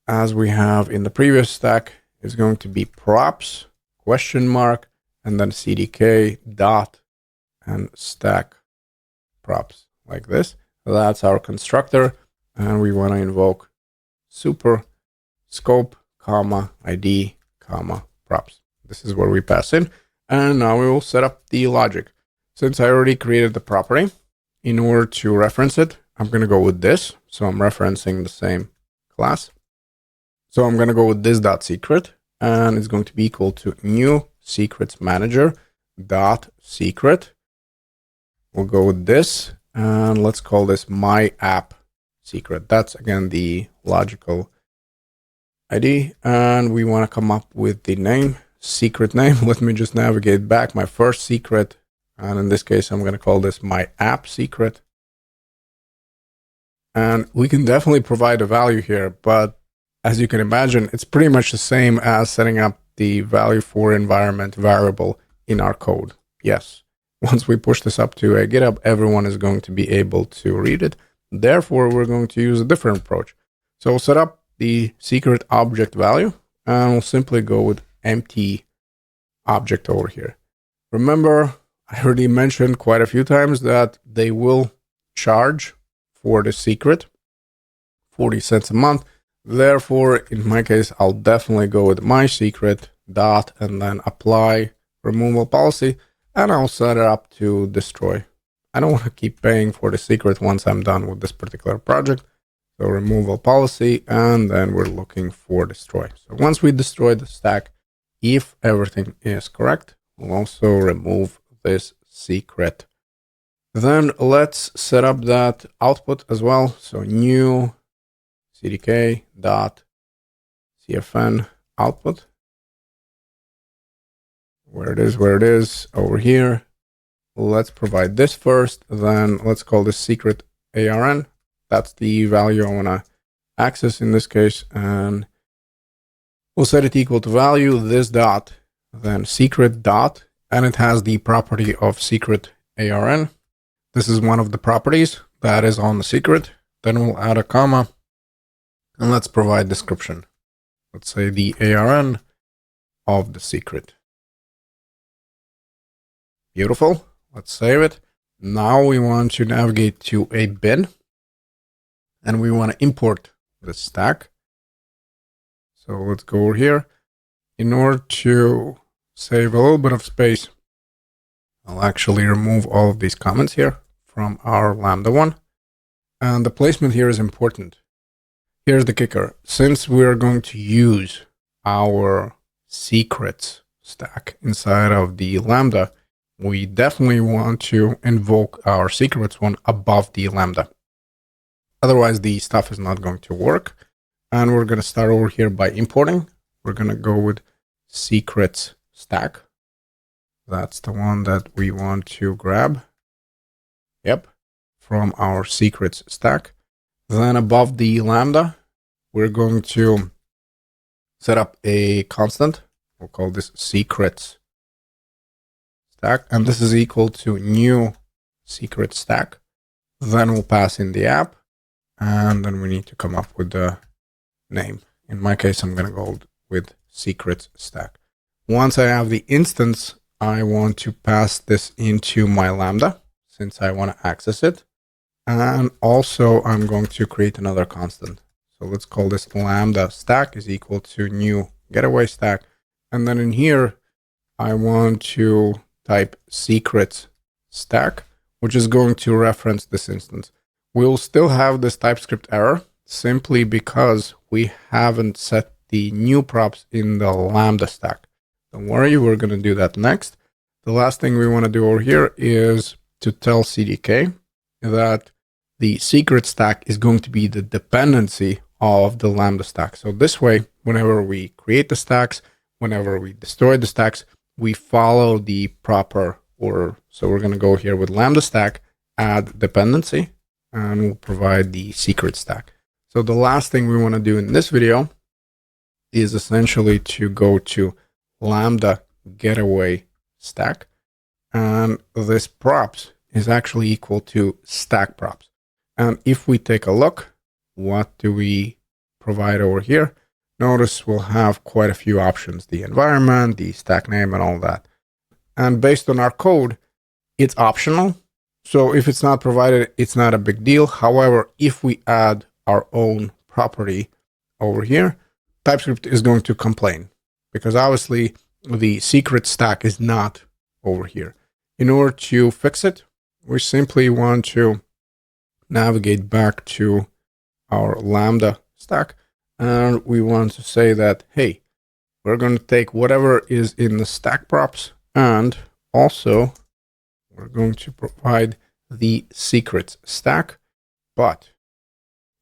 as we have in the previous stack. Is going to be props, question mark, and then CDK dot and stack props like this. That's our constructor, and we want to invoke super scope, comma, ID, comma, props. This is where we pass in, and now we will set up the logic. Since I already created the property, in order to reference it, I'm going to go with this. So I'm referencing the same class. So I'm going to go with this.secret, and it's going to be equal to new secrets manager dot secret. We'll go with this. And let's call this my app secret. That's again the logical ID. And we want to come up with the name, secret name. Let me just navigate back my first secret. And in this case, I'm going to call this my app secret. And we can definitely provide a value here, but as you can imagine, it's pretty much the same as setting up the value for environment variable in our code. Yes. Once we push this up to a GitHub, everyone is going to be able to read it. Therefore, we're going to use a different approach. So we'll set up the secret object value, and we'll simply go with empty object over here. Remember, I already mentioned quite a few times that they will charge for the secret 40 cents a month. Therefore, in my case, I'll definitely go with my secret dot and then apply removal policy. And I'll set it up to destroy. I don't want to keep paying for the secret once I'm done with this particular project. So removal policy, and then we're looking for destroy. So once we destroy the stack, if everything is correct, we'll also remove this secret. Then let's set up that output as well. So new CDK dot CFN output. Where it is, over here. Let's provide this first, then let's call this secret ARN. That's the value I want to access in this case, and we'll set it equal to value, this dot, then secret dot, and it has the property of secret ARN. This is one of the properties that is on the secret. Then we'll add a comma, and let's provide description. Let's say the ARN of the secret. Beautiful. Let's save it. Now we want to navigate to a bin, and we want to import the stack. So let's go over here. In order to save a little bit of space, I'll actually remove all of these comments here from our Lambda one. And the placement here is important. Here's the kicker. Since we're going to use our secrets stack inside of the Lambda, we definitely want to invoke our secrets one above the Lambda. Otherwise, the stuff is not going to work. And we're going to start over here by importing. We're going to go with secrets stack. That's the one that we want to grab. Yep, from our secrets stack. Then above the Lambda, we're going to set up a constant. We'll call this secrets stack, and this is equal to new secret stack. Then we'll pass in the app, and then we need to come up with the name. In my case, I'm going to go with secrets stack. Once I have the instance, I want to pass this into my Lambda since I want to access it. And also I'm going to create another constant. So let's call this Lambda stack is equal to new getaway stack. And then in here, I want to type secrets stack, which is going to reference this instance. We'll still have this TypeScript error simply because we haven't set the new props in the Lambda stack. Don't worry, we're going to do that next. The last thing we want to do over here is to tell CDK that the secret stack is going to be the dependency of the Lambda stack. So this way, whenever we create the stacks, whenever we destroy the stacks, we follow the proper order. So we're going to go here with Lambda stack, add dependency, and we'll provide the secret stack. So the last thing we want to do in this video is essentially to go to Lambda getaway stack. And this props is actually equal to stack props. And if we take a look, what do we provide over here? Notice we'll have quite a few options, the environment, the stack name, and all that. And based on our code, it's optional. So if it's not provided, it's not a big deal. However, if we add our own property over here, TypeScript is going to complain because obviously the secret stack is not over here. In order to fix it, we simply want to navigate back to our Lambda stack. And we want to say that, hey, we're going to take whatever is in the stack props, and also we're going to provide the secrets stack. But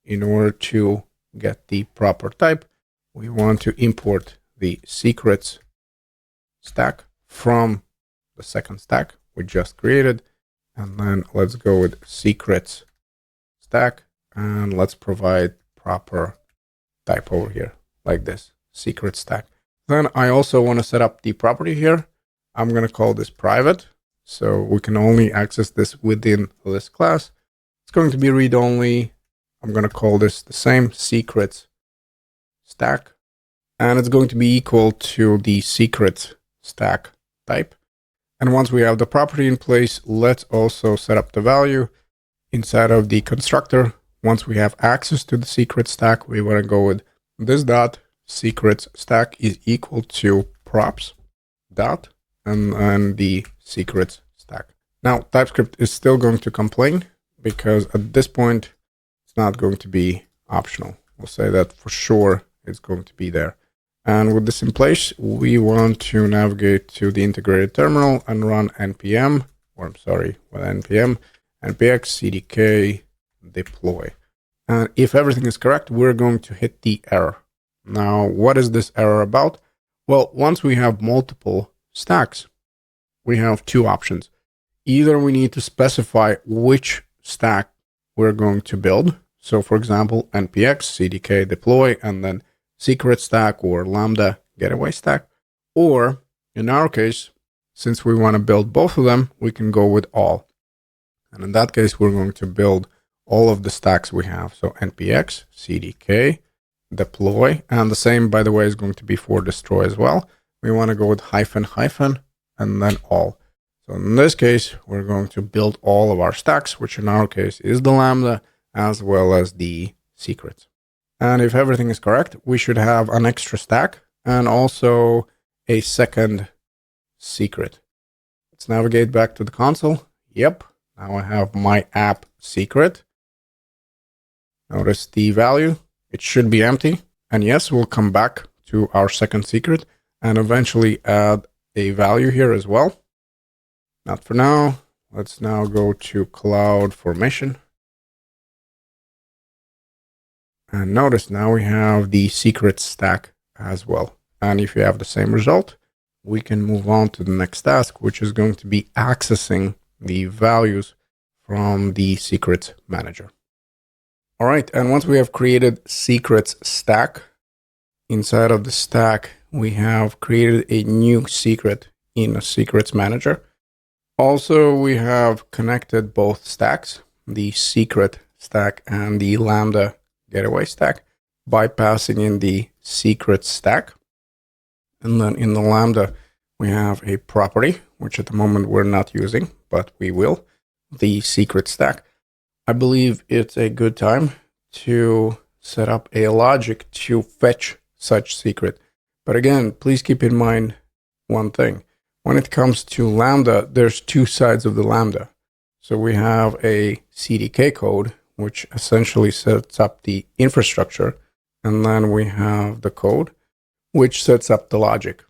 in order to get the proper type, we want to import the secrets stack from the second stack we just created. And then let's go with secrets stack, and let's provide proper type over here, like this, secret stack. Then I also want to set up the property here. I'm going to call this private, so we can only access this within this class. It's going to be read-only. I'm going to call this the same, secrets stack, and it's going to be equal to the secrets stack type. And once we have the property in place, let's also set up the value inside of the constructor. Once we have access to the secret stack, we want to go with this dot secrets stack is equal to props dot and the secrets stack. Now, TypeScript is still going to complain because at this point, it's not going to be optional. We'll say that for sure it's going to be there. And with this in place, we want to navigate to the integrated terminal and run npm, or I'm sorry, with npm, npx CDK deploy. And if everything is correct, we're going to hit the error. Now, what is this error about? Well, once we have multiple stacks, we have two options. Either we need to specify which stack we're going to build. So for example, npx CDK deploy and then secret stack or Lambda getaway stack. Or in our case, since we want to build both of them, we can go with all. And in that case, we're going to build all of the stacks we have. So npx CDK deploy, and the same, by the way, is going to be for destroy as well. We want to go with hyphen and then all. So in this case, we're going to build all of our stacks, which in our case is the Lambda as well as the secrets. And if everything is correct, we should have an extra stack and also a second secret. Let's navigate back to the console. Yep, now I have my app secret. Notice the value, it should be empty. And yes, we'll come back to our second secret and eventually add a value here as well. Not for now. Let's now go to CloudFormation. And notice now we have the secret stack as well. And if you have the same result, we can move on to the next task, which is going to be accessing the values from the secrets manager. All right, and once we have created secrets stack, inside of the stack, we have created a new secret in a secrets manager. Also, we have connected both stacks, the secret stack and the Lambda getaway stack, by passing in the secret stack. And then in the Lambda, we have a property, which at the moment we're not using, but we will, the secret stack. I believe it's a good time to set up a logic to fetch such secret. But again, please keep in mind one thing. When it comes to Lambda, there's two sides of the Lambda. So we have a CDK code, which essentially sets up the infrastructure. And then we have the code, which sets up the logic.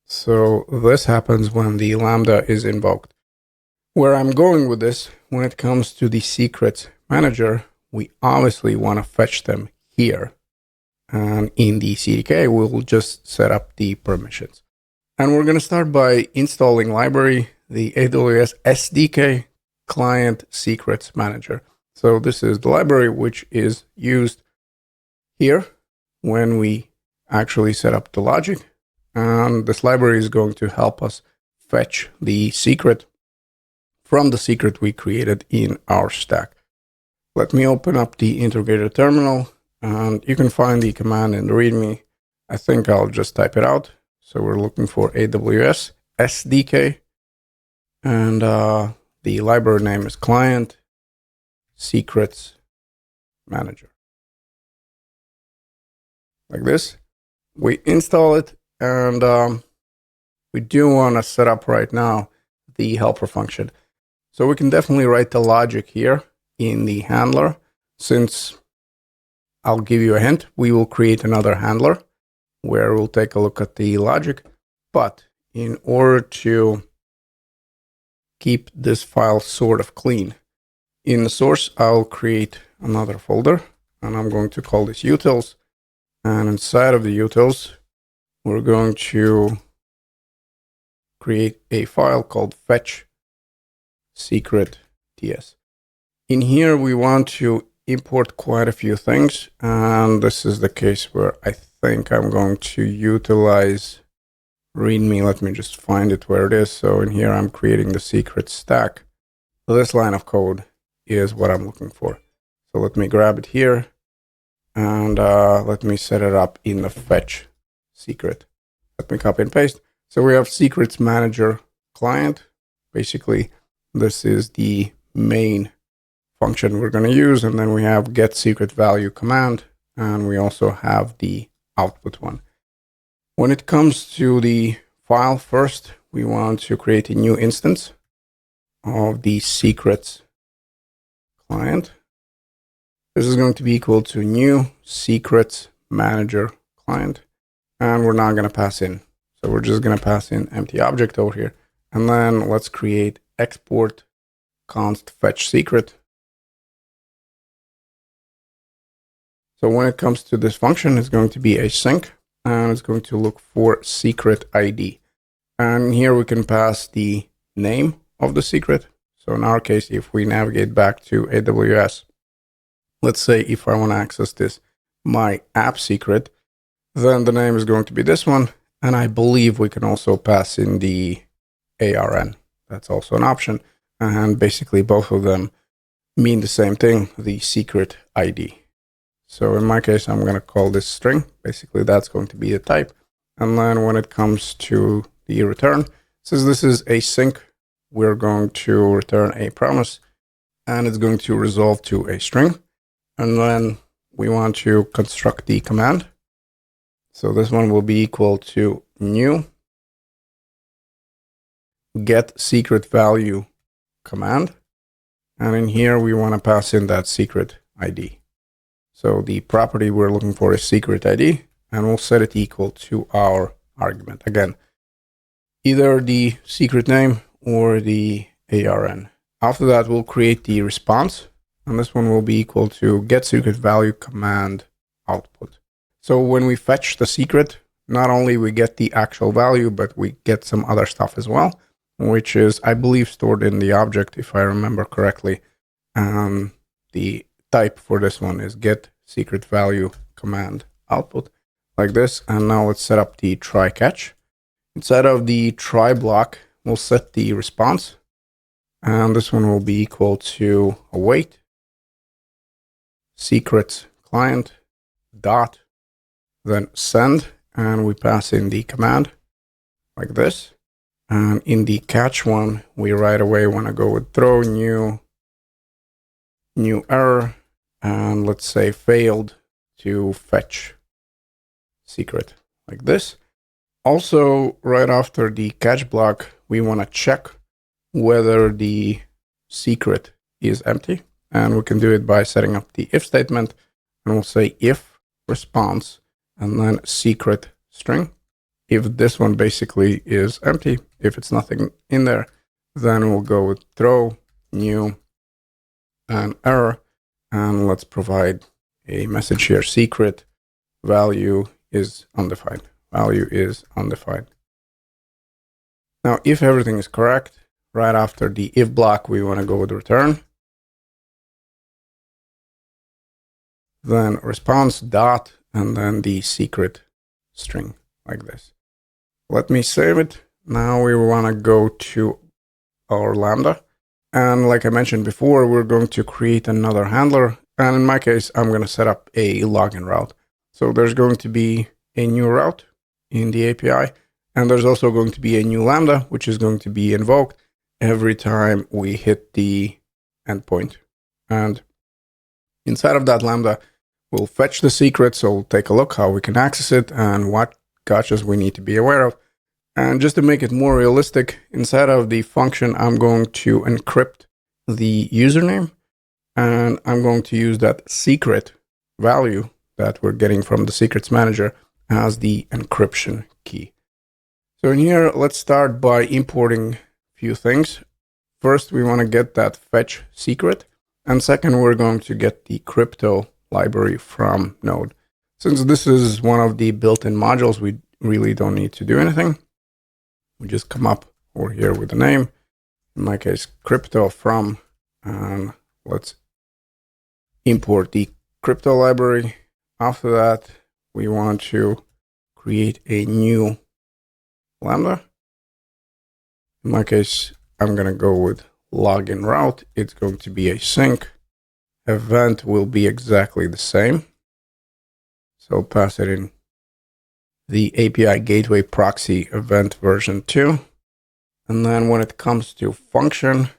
So this happens when the Lambda is invoked. Where I'm going with this, when it comes to the secrets manager, we obviously want to fetch them here. And in the CDK, we'll just set up the permissions. And we're going to start by installing library, the AWS CDK Client Secrets Manager. So this is the library which is used here when we actually set up the logic. And this library is going to help us fetch the secret from the secret we created in our stack. Let me open up the integrated terminal, and you can find the command in the README. I think I'll just type it out. So we're looking for AWS CDK, and the library name is Client Secrets Manager. Like this. We install it, and we do want to set up right now the helper function. So we can definitely write the logic here in the handler. Since I'll give you a hint, we will create another handler where we'll take a look at the logic. But in order to keep this file sort of clean, in the source, I'll create another folder, and I'm going to call this utils. And inside of the utils, we're going to create a file called fetch secret ts. In here, we want to import quite a few things, and this is the case where I think I'm going to utilize README. Let me just find it where it is. So in here, I'm creating the secret stack. So this line of code is what I'm looking for. So let me grab it here, and let me set it up in the fetch secret. Let me copy and paste. So we have secrets manager client. Basically, this is the main function we're going to use. And then we have get secret value command. And we also have the output one. When it comes to the file, first, we want to create a new instance of the secrets client. This is going to be equal to new secrets manager client. And we're not going to pass in. So we're just going to pass in empty object over here. And then let's create export const fetch secret. So when it comes to this function, it's going to be async, and it's going to look for secret ID. And here we can pass the name of the secret. So in our case, if we navigate back to AWS, let's say if I want to access this, my app secret, then the name is going to be this one. And I believe we can also pass in the ARN. That's also an option. And basically both of them mean the same thing, the secret ID. So in my case, I'm going to call this string. Basically, that's going to be the type. And then when it comes to the return, since this is async, we're going to return a promise, and it's going to resolve to a string. And then we want to construct the command. So this one will be equal to new get secret value command. And in here, we want to pass in that secret ID. So the property we're looking for is secret ID, and we'll set it equal to our argument. Again, either the secret name or the ARN. After that, we'll create the response, and this one will be equal to get secret value command output. So when we fetch the secret, not only we get the actual value, but we get some other stuff as well, which is, I believe, stored in the object, if I remember correctly. The type for this one is get secret value command output, like this. And now let's set up the try catch. Inside of the try block, we'll set the response, and this one will be equal to await secrets client dot then send, and we pass in the command like this. And in the catch one, we right away want to go with throw new error, and let's say failed to fetch secret, like this. Also, right after the catch block, we want to check whether the secret is empty, and we can do it by setting up the if statement, and we'll say if response and then secret string. If this one basically is empty, if it's nothing in there, then we'll go with throw new and error, And let's provide a message here. Secret value is undefined. Value is undefined. Now, if everything is correct, right after the if block, we want to go with return. Then response dot, and then the secret string like this. Let me save it. Now we want to go to our Lambda. And like I mentioned before, we're going to create another handler. And in my case, I'm going to set up a login route. So there's going to be a new route in the API. And there's also going to be a new Lambda, which is going to be invoked every time we hit the endpoint. And inside of that Lambda, we'll fetch the secret. So we'll take a look how we can access it and what gotchas we need to be aware of. And just to make it more realistic, inside of the function, I'm going to encrypt the username. And I'm going to use that secret value that we're getting from the secrets manager as the encryption key. So in here, let's start by importing a few things. First, we want to get that fetch secret. And second, we're going to get the crypto library from Node. Since this is one of the built-in modules, we really don't need to do anything. We just come up over here with the name. In my case, crypto from, and let's import the crypto library. After that, we want to create a new Lambda. In my case, I'm going to go with login route. It's going to be a sync. Event will be exactly the same. So pass it in the API Gateway Proxy event version 2. And then when it comes to function,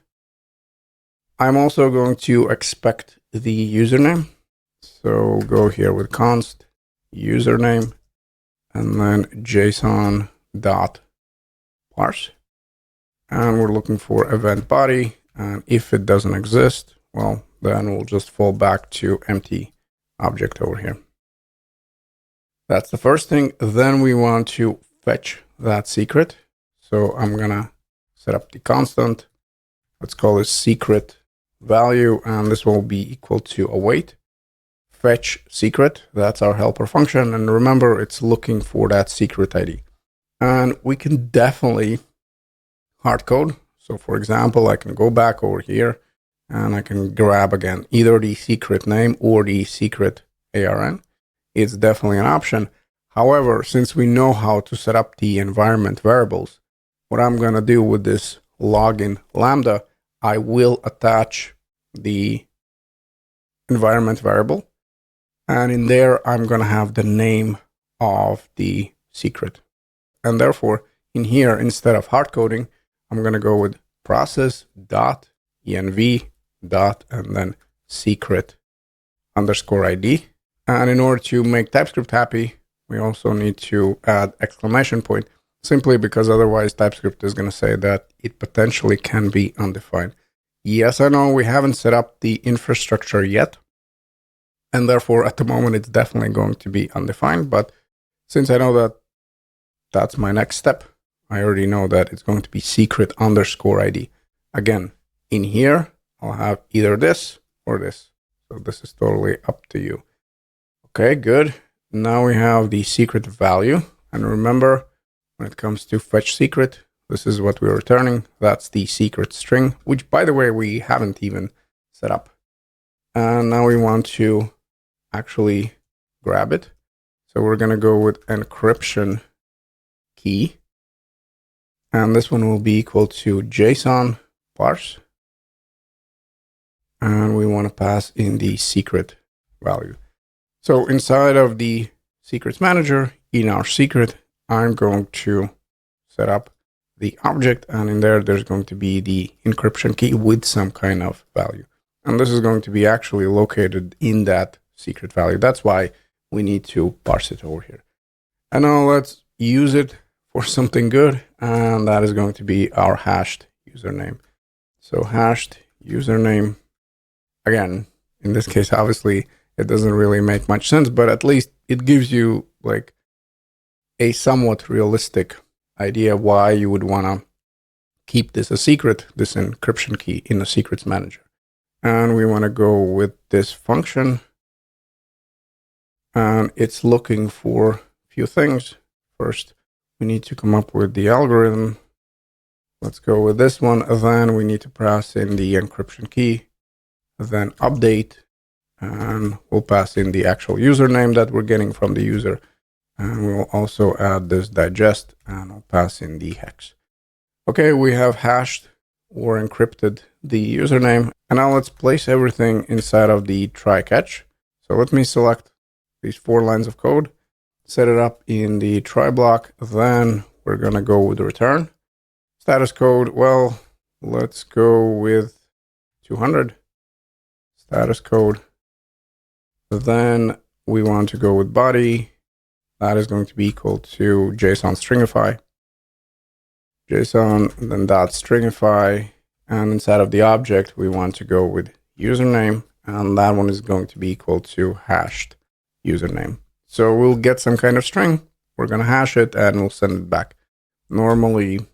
I'm also going to expect the username. So go here with const username and then JSON dot parse. And we're looking for event body. And if it doesn't exist, well, then we'll just fall back to empty object over here. That's the first thing. Then we want to fetch that secret. So I'm going to set up the constant. Let's call this secret value. And this will be equal to await. Fetch secret. That's our helper function. And remember, it's looking for that secret ID. And we can definitely hard code. So for example, I can go back over here and I can grab again either the secret name or the secret ARN. It's definitely an option. However, since we know how to set up the environment variables, what I'm going to do with this login Lambda, I will attach the environment variable. And in there, I'm going to have the name of the secret. And therefore, in here, instead of hard coding, I'm going to go with process.env dot and then secret underscore ID. And in order to make TypeScript happy, we also need to add exclamation point, simply because otherwise TypeScript is going to say that it potentially can be undefined. Yes, I know we haven't set up the infrastructure yet. And therefore, at the moment, it's definitely going to be undefined. But since I know that that's my next step, I already know that it's going to be secret underscore ID. Again, in here, I'll have either this or this. So this is totally up to you. Okay, good. Now we have the secret value. And remember, when it comes to fetch secret, this is what we're returning. That's the secret string, which, by the way, we haven't even set up. And now we want to actually grab it. So we're going to go with encryption key. And this one will be equal to JSON parse. And we want to pass in the secret value. So inside of the secrets manager, in our secret, I'm going to set up the object. And in there, there's going to be the encryption key with some kind of value. And this is going to be actually located in that secret value. That's why we need to parse it over here. And now let's use it for something good. And that is going to be our hashed username. So hashed username. Again, in this case, obviously, it doesn't really make much sense, but at least it gives you like a somewhat realistic idea why you would want to keep this a secret, this encryption key in the secrets manager. And we want to go with this function. And it's looking for a few things. First, we need to come up with the algorithm. Let's go with this one. Then we need to pass in the encryption key, then update, and we'll pass in the actual username that we're getting from the user. And we'll also add this digest, and we'll pass in the hex. Okay, we have hashed or encrypted the username. And now let's place everything inside of the try catch. So let me select these 4 lines of code, set it up in the try block. Then we're going to go with return. Status code, well, let's go with 200. Status code. Then we want to go with body. That is going to be equal to JSON stringify. JSON, and then dot stringify. And inside of the object, we want to go with username. And that one is going to be equal to hashed username. So we'll get some kind of string. We're going to hash it and we'll send it back. Normally,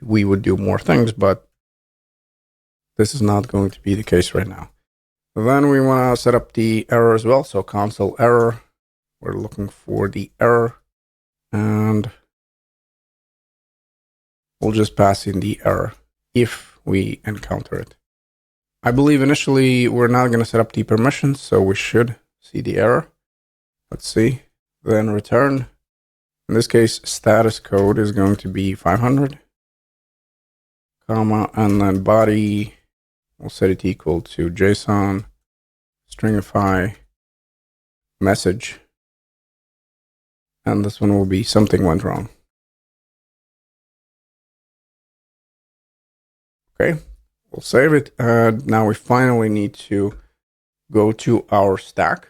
we would do more things, but this is not going to be the case right now. Then we want to set up the error as well. So console error, we're looking for the error, and we'll just pass in the error if we encounter it. I believe initially we're not going to set up the permissions, so we should see the error. Let's see. Then return. In this case, status code is going to be 500, comma, and then body, we'll set it equal to JSON stringify message. And this one will be something went wrong. Okay, we'll save it. And now we finally need to go to our stack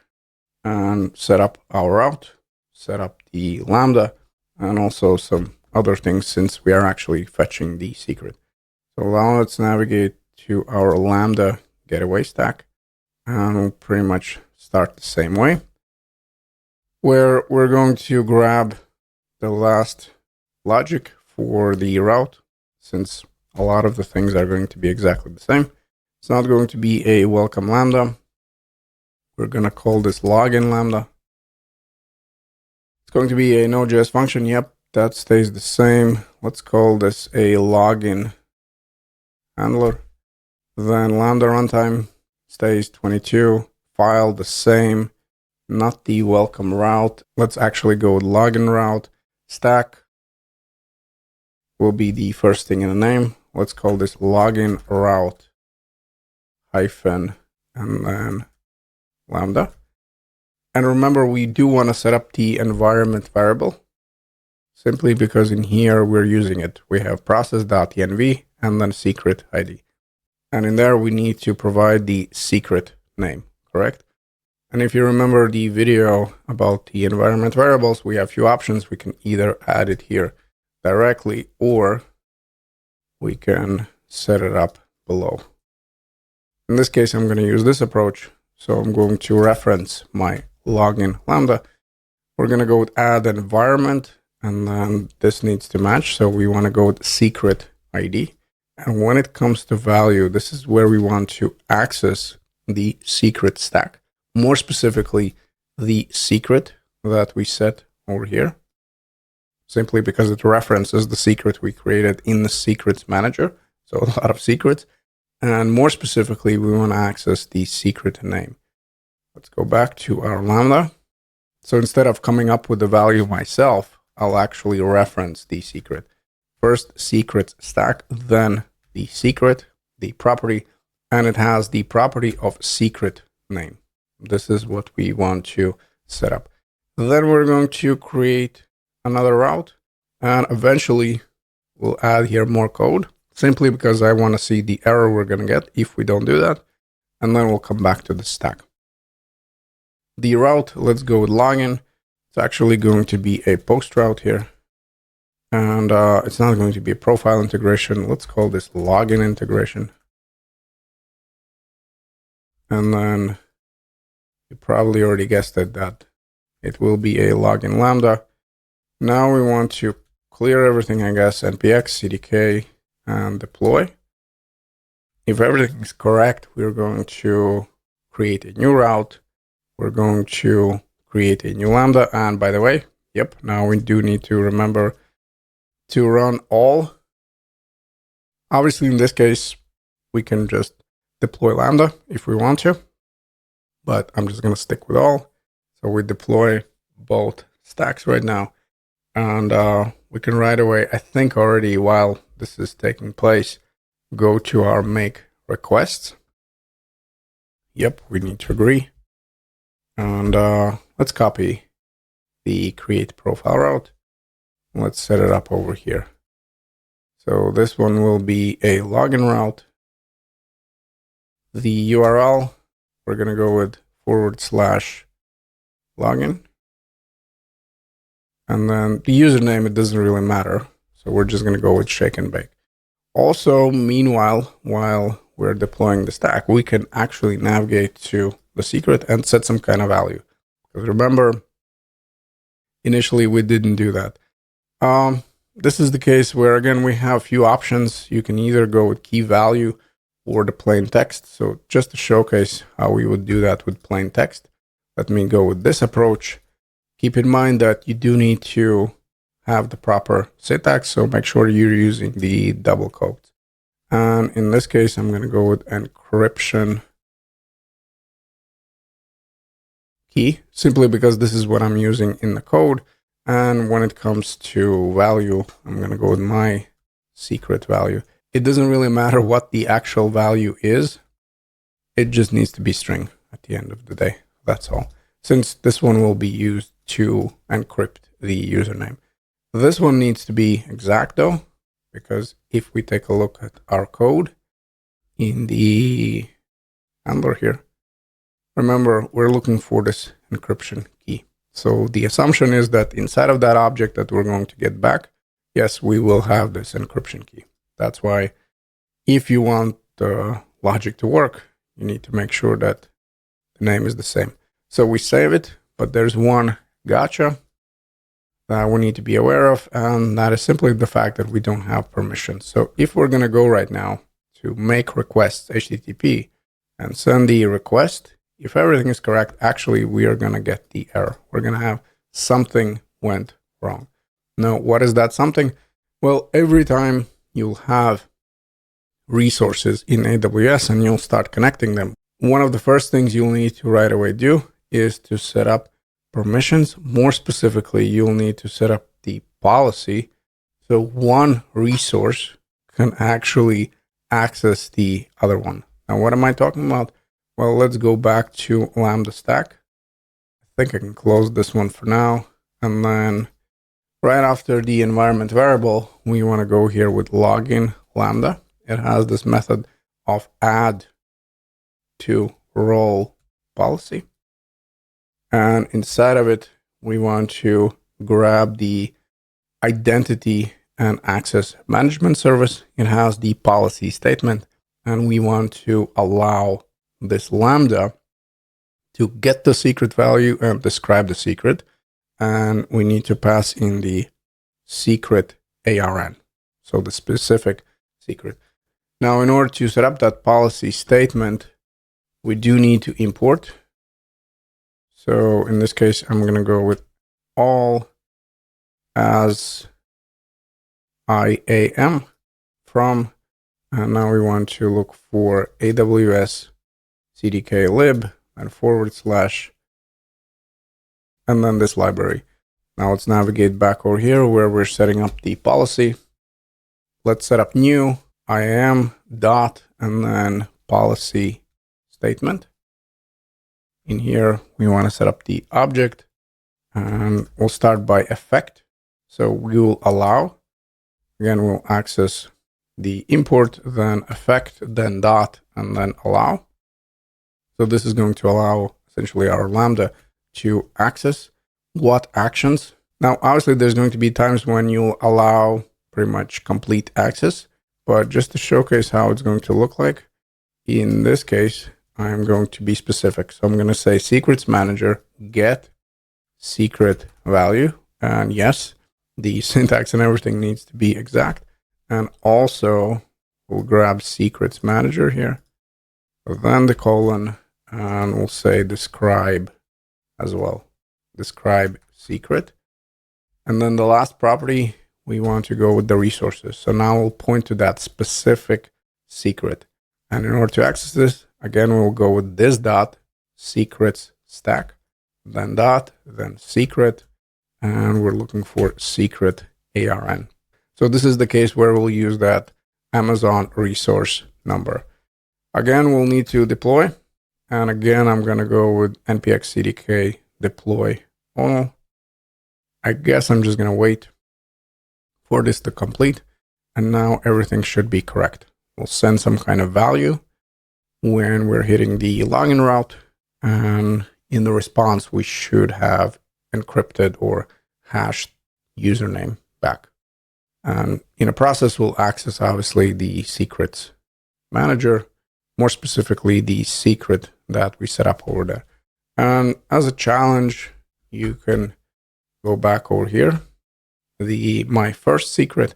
and set up our route, set up the Lambda, and also some other things since we are actually fetching the secret. So now let's navigate to our Lambda getaway stack, and we'll pretty much start the same way, where we're going to grab the last logic for the route, since a lot of the things are going to be exactly the same. It's not going to be a welcome Lambda. We're going to call this login Lambda. It's going to be a Node.js function. Yep, that stays the same. Let's call this a login handler. Then Lambda runtime stays 22. File the same, not the welcome route. Let's actually go with login route. Stack will be the first thing in the name. Let's call this login route hyphen and then Lambda. And remember, we do want to set up the environment variable, simply because in here we're using it. We have process.env and then secret ID. And in there we need to provide the secret name, correct? And if you remember the video about the environment variables, we have a few options. We can either add it here directly, or we can set it up below. In this case, I'm going to use this approach. So I'm going to reference my login Lambda. We're going to go with add environment, and then this needs to match. So we want to go with secret ID. And when it comes to value, this is where we want to access the secret stack. More specifically, the secret that we set over here, simply because it references the secret we created in the secrets manager. So a lot of secrets. And more specifically, we want to access the secret name. Let's go back to our Lambda. So instead of coming up with the value myself, I'll actually reference the secret. First, secret stack, then the secret, the property, and it has the property of secret name. This is what we want to set up. Then we're going to create another route, and eventually we'll add here more code, simply because I want to see the error we're going to get if we don't do that. And then we'll come back to the stack. The route, let's go with login. It's actually going to be a post route here. And it's not going to be a profile integration. Let's call this login integration. And then you probably already guessed it, that it will be a login Lambda. Now we want to clear everything, I guess, npx CDK and deploy. If everything is correct, we're going to create a new route. We're going to create a new Lambda. And by the way, yep, now we do need to remember to run all. Obviously, in this case, we can just deploy Lambda if we want to, but I'm just going to stick with all. So we deploy both stacks right now. And we can right away, I think already while this is taking place, go to our make requests. Yep, we need to agree. And let's copy the create profile route. Let's set it up over here. So this one will be a login route. The URL, we're going to go with /login. And then the username, it doesn't really matter. So we're just going to go with shake and bake. Also, meanwhile, while we're deploying the stack, we can actually navigate to the secret and set some kind of value. Because remember, initially we didn't do that. This is the case where, again, we have a few options. You can either go with key value or the plain text. So just to showcase how we would do that with plain text, let me go with this approach. Keep in mind that you do need to have the proper syntax, so make sure you're using the double quotes. And in this case, I'm going to go with encryption key, simply because this is what I'm using in the code. And when it comes to value, I'm going to go with my secret value. It doesn't really matter what the actual value is. It just needs to be string at the end of the day. That's all. Since this one will be used to encrypt the username. This one needs to be exact though, because if we take a look at our code in the handler here, remember, we're looking for this encryption key. So the assumption is that inside of that object that we're going to get back, yes, we will have this encryption key. That's why if you want the logic to work, you need to make sure that the name is the same. So we save it, but there's one gotcha that we need to be aware of, and that is simply the fact that we don't have permission. So if we're going to go right now to make requests HTTP and send the request, if everything is correct, actually we are going to get the error. We're going to have something went wrong. Now, what is that something? Well, every time you'll have resources in AWS and you'll start connecting them, one of the first things you'll need to right away do is to set up permissions. More specifically, you'll need to set up the policy so one resource can actually access the other one. Now, what am I talking about? Well, let's go back to Lambda stack. I think I can close this one for now. And then right after the environment variable, we want to go here with login Lambda. It has this method of add to role policy. And inside of it, we want to grab the identity and access management service. It has the policy statement, and we want to allow this Lambda to get the secret value and describe the secret. And we need to pass in the secret ARN, so the specific secret. Now, in order to set up that policy statement, we do need to import. So in this case, I'm going to go with all as IAM from, and now we want to look for AWS CDK lib and /, and then this library. Now let's navigate back over here where we're setting up the policy. Let's set up new IAM dot and then policy statement. In here, we want to set up the object, and we'll start by effect. So we will allow, again, we'll access the import, then effect, then dot, and then allow. So this is going to allow essentially our Lambda to access what actions. Now, obviously, there's going to be times when you'll allow pretty much complete access, but just to showcase how it's going to look like, in this case, I'm going to be specific. So I'm going to say secrets manager get secret value. And yes, the syntax and everything needs to be exact. And also we'll grab secrets manager here, then the colon, and we'll say describe as well. Describe secret. And then the last property, we want to go with the resources. So now we'll point to that specific secret. And in order to access this, again, we'll go with this dot secrets stack, then dot, then secret, and we're looking for secret ARN. So this is the case where we'll use that Amazon resource number. Again, we'll need to deploy. And again, I'm going to go with npx CDK deploy all. I guess I'm just going to wait for this to complete. And now everything should be correct. We'll send some kind of value when we're hitting the login route. And in the response, we should have encrypted or hashed username back. And in a process, we'll access, obviously, the secrets manager, more specifically, the secret that we set up over there. And as a challenge, you can go back over here, my first secret,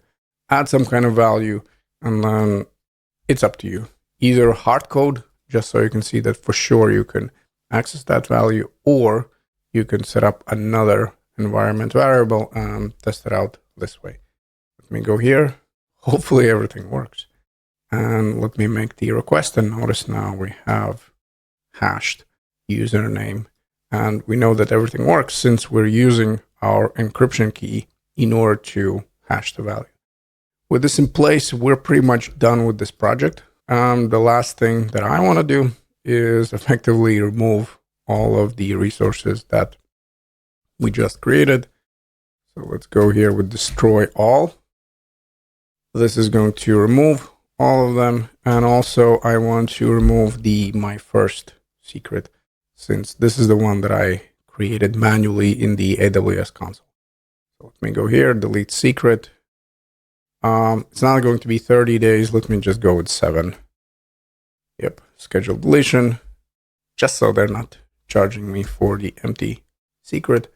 add some kind of value, and then it's up to you. Either hard code, just so you can see that for sure you can access that value, or you can set up another environment variable and test it out this way. Let me go here. Hopefully everything works. And let me make the request, and notice now we have hashed username. And we know that everything works since we're using our encryption key in order to hash the value. With this in place, we're pretty much done with this project. The last thing that I want to do is effectively remove all of the resources that we just created. So let's go here with destroy all. This is going to remove all of them. And also I want to remove my first secret, since this is the one that I created manually in the AWS console. So let me go here, delete secret. It's not going to be 30 days. Let me just go with 7. Yep, schedule deletion, just so they're not charging me for the empty secret.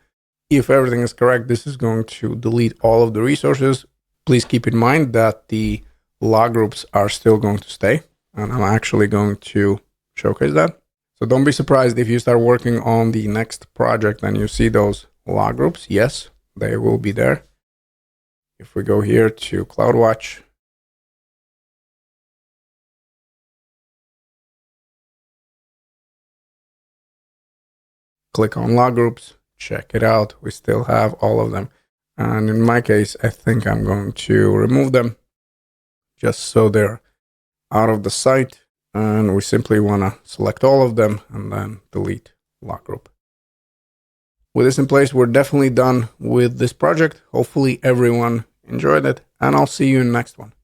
If everything is correct, this is going to delete all of the resources. Please keep in mind that the log groups are still going to stay, and I'm actually going to showcase that. So don't be surprised if you start working on the next project and you see those log groups. Yes, they will be there. If we go here to CloudWatch, click on log groups, check it out. We still have all of them. And in my case, I think I'm going to remove them just so they're out of the site. And we simply want to select all of them and then delete log group. With this in place, we're definitely done with this project. Hopefully everyone enjoyed it, and I'll see you in the next one.